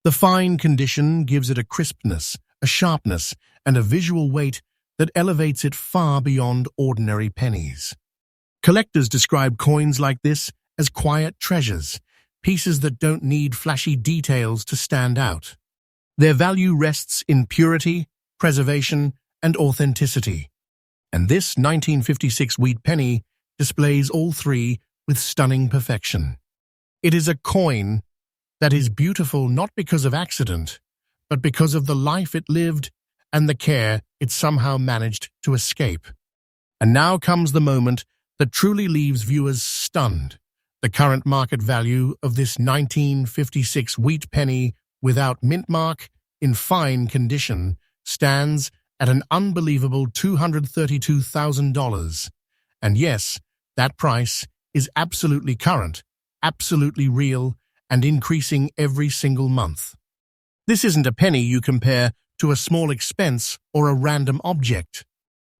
The fine condition gives it a crispness, a sharpness, and a visual weight that elevates it far beyond ordinary pennies. Collectors describe coins like this as quiet treasures, pieces that don't need flashy details to stand out. Their value rests in purity, preservation, and authenticity. And this 1956 Wheat Penny displays all three with stunning perfection. It is a coin that is beautiful not because of accident, but because of the life it lived and the care it somehow managed to escape. And now comes the moment that truly leaves viewers stunned. The current market value of this 1956 Wheat Penny without mint mark, in fine condition, stands at an unbelievable $232,000. And yes, that price is absolutely current, absolutely real, and increasing every single month. This isn't a penny you compare to a small expense or a random object.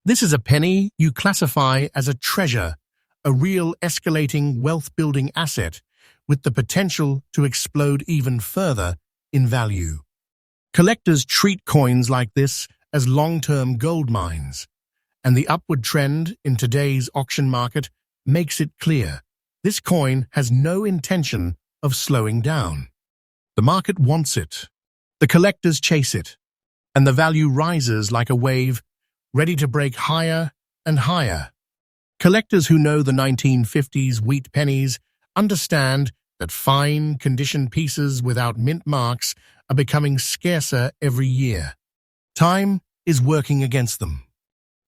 This is a penny you classify as a treasure, a real escalating wealth-building asset with the potential to explode even further in value. Collectors treat coins like this as long-term gold mines, and the upward trend in today's auction market makes it clear this coin has no intention of slowing down. The market wants it, the collectors chase it, and the value rises like a wave, ready to break higher and higher. Collectors who know the 1950s wheat pennies understand that fine, conditioned pieces without mint marks are becoming scarcer every year. Time is working against them.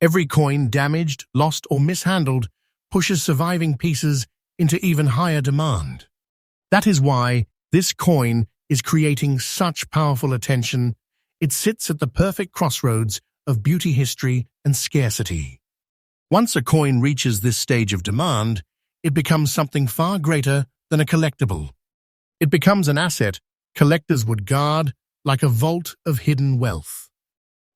Every coin damaged, lost, or mishandled pushes surviving pieces into even higher demand. That is why this coin is creating such powerful attention. It sits at the perfect crossroads of beauty history and scarcity. Once a coin reaches this stage of demand, it becomes something far greater than a collectible. It becomes an asset collectors would guard like a vault of hidden wealth.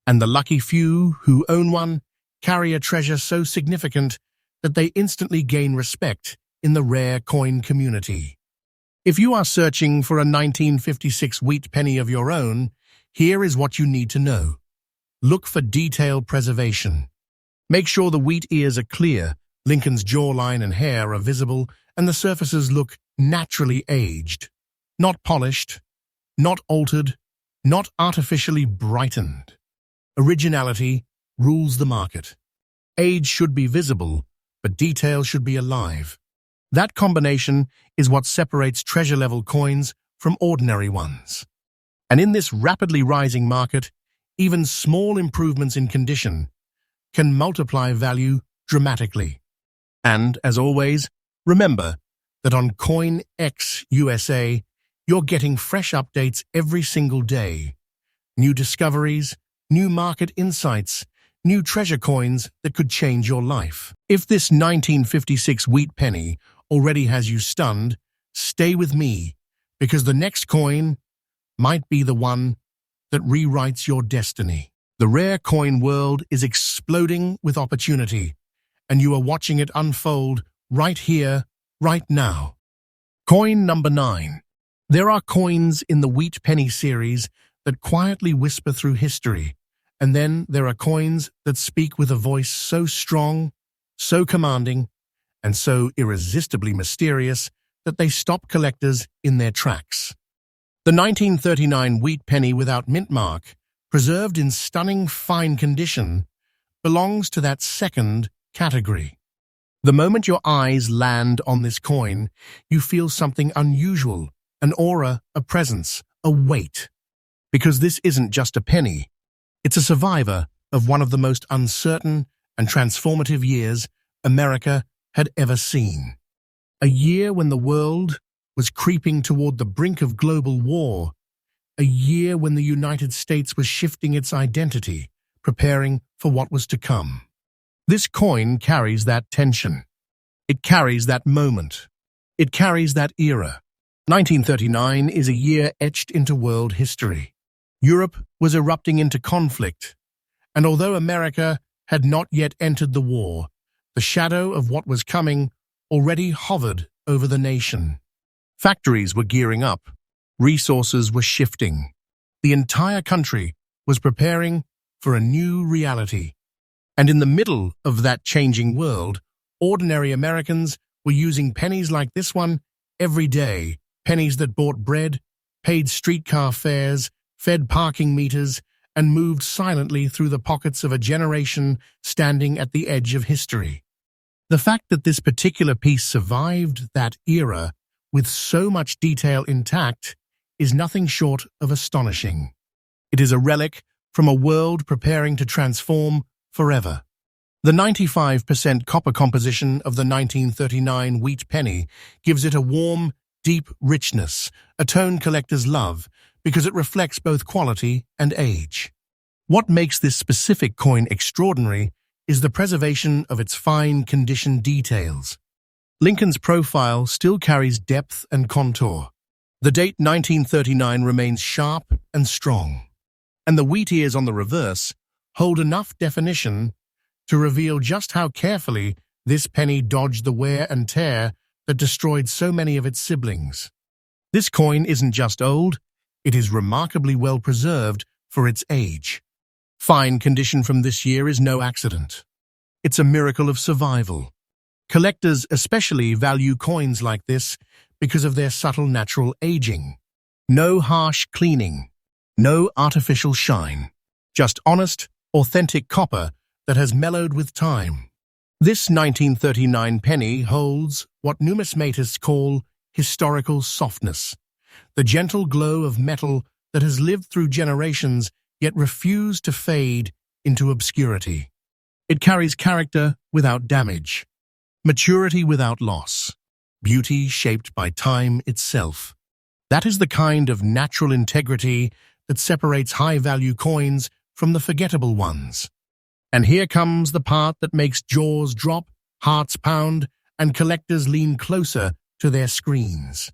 And the lucky few who own one carry a treasure so significant that they instantly gain respect in the rare coin community. If you are searching for a 1956 wheat penny of your own, here is what you need to know. Look for detailed preservation. Make sure the wheat ears are clear, Lincoln's jawline and hair are visible, and the surfaces look naturally aged. Not polished, not altered, not artificially brightened. Originality rules the market. Age should be visible, but detail should be alive. That combination is what separates treasure-level coins from ordinary ones. And in this rapidly rising market, even small improvements in condition can multiply value dramatically. And, as always, remember that on CoinX USA, you're getting fresh updates every single day. New discoveries, new market insights, new treasure coins that could change your life. If this 1956 wheat penny already has you stunned, stay with me, because the next coin might be the one that rewrites your destiny. The rare coin world is exploding with opportunity, and you are watching it unfold right here, right now. Coin number 9. There are coins in the Wheat Penny series that quietly whisper through history, and then there are coins that speak with a voice so strong, so commanding, and so irresistibly mysterious that they stop collectors in their tracks. The 1939 wheat penny without mint mark, preserved in stunning fine condition, belongs to that second category. The moment your eyes land on this coin, you feel something unusual, an aura, a presence, a weight. Because this isn't just a penny, it's a survivor of one of the most uncertain and transformative years America had ever seen. A year when the world was creeping toward the brink of global war. A year when the United States was shifting its identity, preparing for what was to come. This coin carries that tension. It carries that moment. It carries that era. 1939 is a year etched into world history. Europe was erupting into conflict, and although America had not yet entered the war, the shadow of what was coming already hovered over the nation. Factories were gearing up. Resources were shifting. The entire country was preparing for a new reality. And in the middle of that changing world, ordinary Americans were using pennies like this one every day. Pennies that bought bread, paid streetcar fares, fed parking meters, and moved silently through the pockets of a generation standing at the edge of history. The fact that this particular piece survived that era with so much detail intact is nothing short of astonishing. It is a relic from a world preparing to transform forever. The 95% copper composition of the 1939 wheat penny gives it a warm, deep richness, a tone collectors love, because it reflects both quality and age. What makes this specific coin extraordinary is the preservation of its fine condition details. Lincoln's profile still carries depth and contour. The date 1939 remains sharp and strong, and the wheat ears on the reverse hold enough definition to reveal just how carefully this penny dodged the wear and tear that destroyed so many of its siblings. This coin isn't just old, It is remarkably well preserved for its age. Fine condition from this year is no accident. It's a miracle of survival. Collectors especially value coins like this because of their subtle natural aging. No harsh cleaning, no artificial shine, just honest, authentic copper that has mellowed with time. This 1939 penny holds what numismatists call historical softness, the gentle glow of metal that has lived through generations yet refused to fade into obscurity. It carries character without damage, maturity without loss, beauty shaped by time itself. That is the kind of natural integrity that separates high-value coins from the forgettable ones. And here comes the part that makes jaws drop, hearts pound, and collectors lean closer to their screens.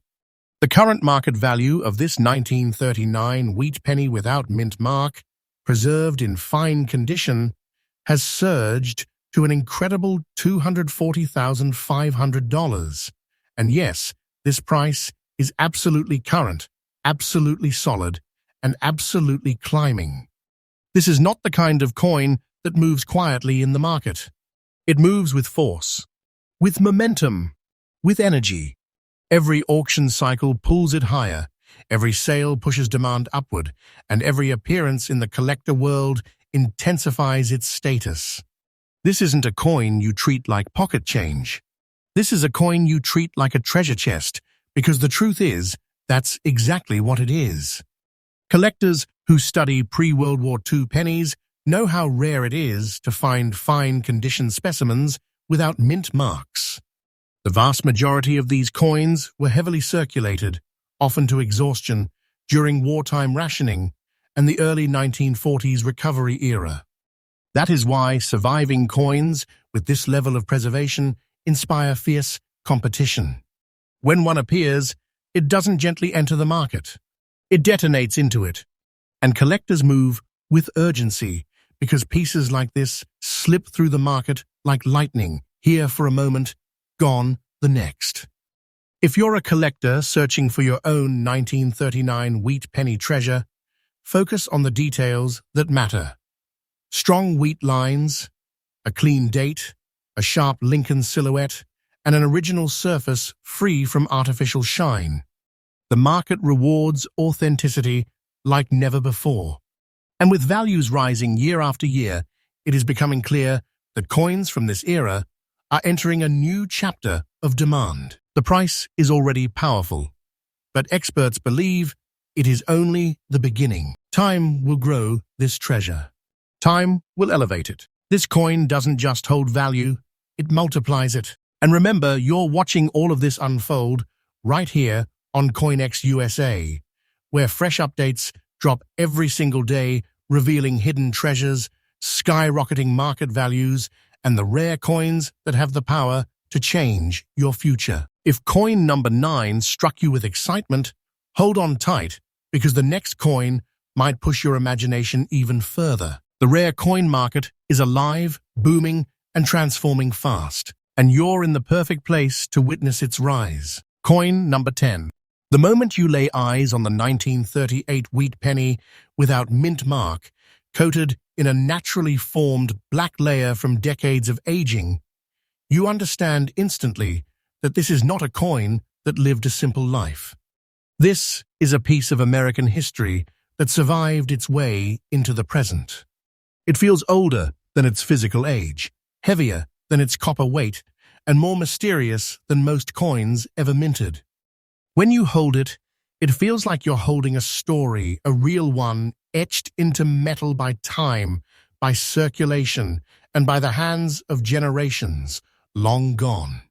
The current market value of this 1939 wheat penny without mint mark, preserved in fine condition, has surged to an incredible $240,500. And yes, this price is absolutely current, absolutely solid, and absolutely climbing. This is not the kind of coin that moves quietly in the market. It moves with force, with momentum, with energy. Every auction cycle pulls it higher, every sale pushes demand upward, and every appearance in the collector world intensifies its status. This isn't a coin you treat like pocket change. This is a coin you treat like a treasure chest, because the truth is, that's exactly what it is. Collectors who study pre-World War II pennies know how rare it is to find fine-condition specimens without mint marks. The vast majority of these coins were heavily circulated, often to exhaustion, during wartime rationing and the early 1940s recovery era. That is why surviving coins with this level of preservation inspire fierce competition. When one appears, it doesn't gently enter the market. It detonates into it. And collectors move with urgency because pieces like this slip through the market like lightning, here for a moment, gone the next. If you're a collector searching for your own 1939 wheat penny treasure, focus on the details that matter. Strong wheat lines, a clean date, a sharp Lincoln silhouette, and an original surface free from artificial shine. The market rewards authenticity like never before. And with values rising year after year, it is becoming clear that coins from this era are entering a new chapter of demand. The price is already powerful, but experts believe it is only the beginning. Time will grow this treasure. Time will elevate it. This coin doesn't just hold value, it multiplies it. And remember, you're watching all of this unfold right here on CoinX USA, where fresh updates drop every single day, revealing hidden treasures, skyrocketing market values, and the rare coins that have the power to change your future. If coin number 9 struck you with excitement, hold on tight, because the next coin might push your imagination even further. The rare coin market is alive, booming, and transforming fast, and you're in the perfect place to witness its rise. Coin number 10. The moment you lay eyes on the 1938 wheat penny without mint mark, coated in a naturally formed black layer from decades of aging, you understand instantly that this is not a coin that lived a simple life. This is a piece of American history that survived its way into the present. It feels older than its physical age, heavier than its copper weight, and more mysterious than most coins ever minted. When you hold it, it feels like you're holding a story, a real one, etched into metal by time, by circulation, and by the hands of generations long gone.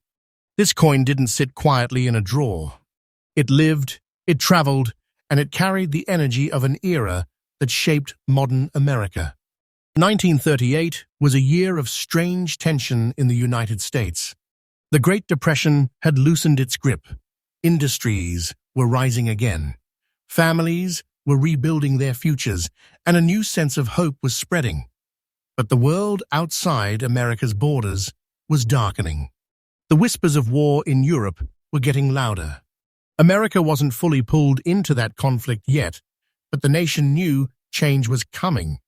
This coin didn't sit quietly in a drawer. It lived, it traveled, and it carried the energy of an era that shaped modern America. 1938 was a year of strange tension in the United States. The Great Depression had loosened its grip. Industries were rising again. Families were rebuilding their futures, and a new sense of hope was spreading. But the world outside America's borders was darkening. The whispers of war in Europe were getting louder. America wasn't fully pulled into that conflict yet, but the nation knew change was coming.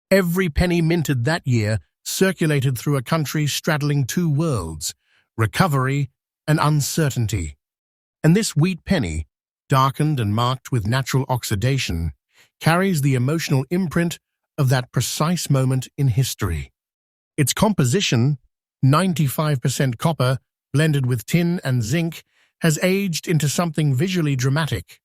Every penny minted that year circulated through a country straddling two worlds, recovery and uncertainty. And this wheat penny, darkened and marked with natural oxidation, carries the emotional imprint of that precise moment in history. Its composition, 95% copper blended with tin and zinc, has aged into something visually dramatic.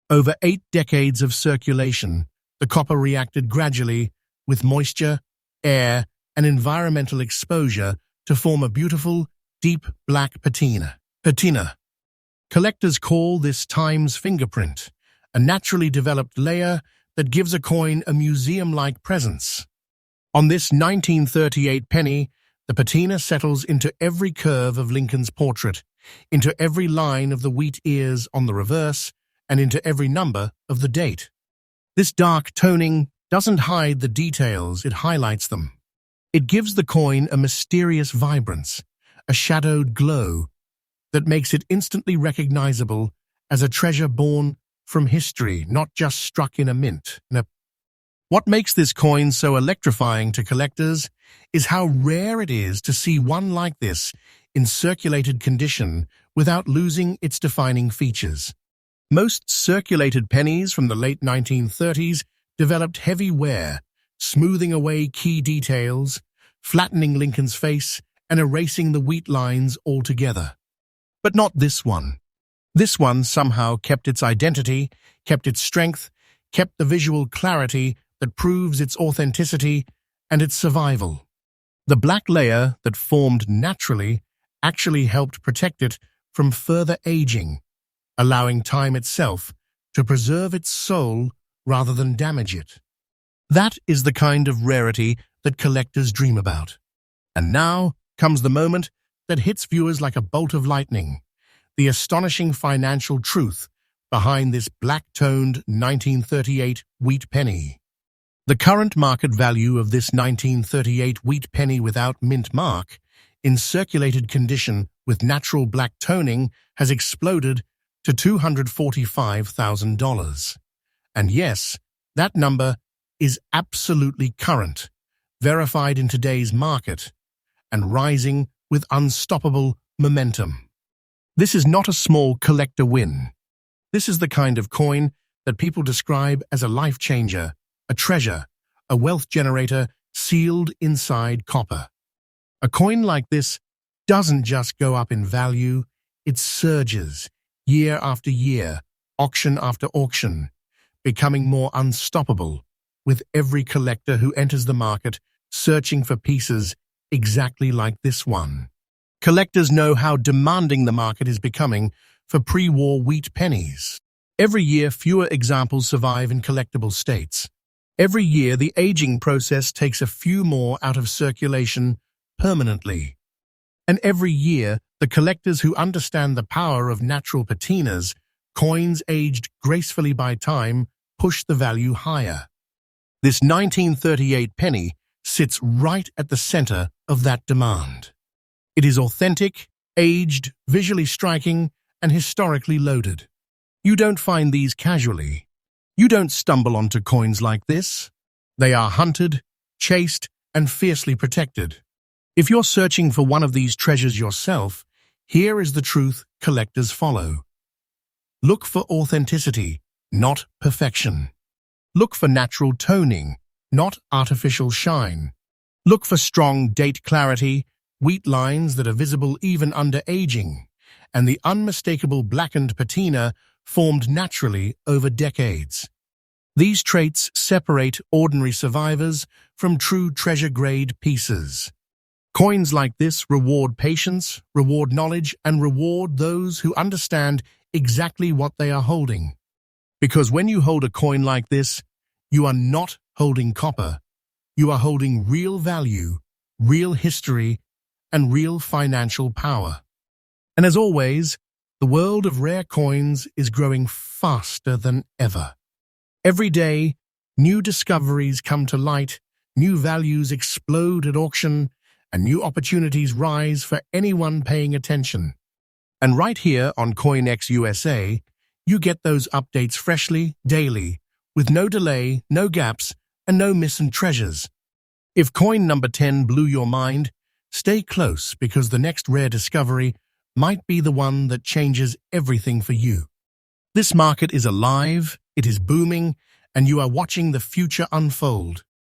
Over 8 decades of circulation, the copper reacted gradually with moisture, air, and environmental exposure to form a beautiful, deep black patina. Collectors call this time's fingerprint, a naturally developed layer that gives a coin a museum-like presence. On this 1938 penny, the patina settles into every curve of Lincoln's portrait, into every line of the wheat ears on the reverse, and into every number of the date. This dark toning doesn't hide the details, it highlights them. It gives the coin a mysterious vibrance, a shadowed glow that makes it instantly recognizable as a treasure born from history, not just struck in a mint. What makes this coin so electrifying to collectors is how rare it is to see one like this in circulated condition without losing its defining features. Most circulated pennies from the late 1930s developed heavy wear, smoothing away key details, flattening Lincoln's face, and erasing the wheat lines altogether. But not this one. This one somehow kept its identity, kept its strength, kept the visual clarity that proves its authenticity and its survival. The black layer that formed naturally actually helped protect it from further aging, allowing time itself to preserve its soul rather than damage it. That is the kind of rarity that collectors dream about. And now comes the moment that hits viewers like a bolt of lightning, the astonishing financial truth behind this black-toned 1938 wheat penny. The current market value of this 1938 wheat penny without mint mark, in circulated condition with natural black toning, has exploded to $245,000. And yes, that number is absolutely current, verified in today's market, and rising with unstoppable momentum. This is not a small collector win. This is the kind of coin that people describe as a life changer, a treasure, a wealth generator sealed inside copper. A coin like this doesn't just go up in value, it surges, year after year, auction after auction, becoming more unstoppable, with every collector who enters the market searching for pieces exactly like this one. Collectors know how demanding the market is becoming for pre-war wheat pennies. Every year, fewer examples survive in collectible states. Every year, the aging process takes a few more out of circulation permanently. And every year, the collectors who understand the power of natural patinas, coins aged gracefully by time, push the value higher. This 1938 penny sits right at the center of that demand. It is authentic, aged, visually striking, and historically loaded. You don't find these casually. You don't stumble onto coins like this. They are hunted, chased, and fiercely protected. If you're searching for one of these treasures yourself, here is the truth collectors follow. Look for authenticity, not perfection. Look for natural toning, not artificial shine. Look for strong date clarity, wheat lines that are visible even under aging, and the unmistakable blackened patina formed naturally over decades. These traits separate ordinary survivors from true treasure-grade pieces. Coins like this reward patience, reward knowledge, and reward those who understand exactly what they are holding. Because when you hold a coin like this, you are not holding copper. You are holding real value, real history, and real financial power. And as always, the world of rare coins is growing faster than ever. Every day, new discoveries come to light, new values explode at auction, and new opportunities rise for anyone paying attention. And right here on CoinX USA, you get those updates freshly, daily, with no delay, no gaps, and no missing treasures. If coin number 10 blew your mind, stay close because the next rare discovery might be the one that changes everything for you. This market is alive, it is booming, and you are watching the future unfold.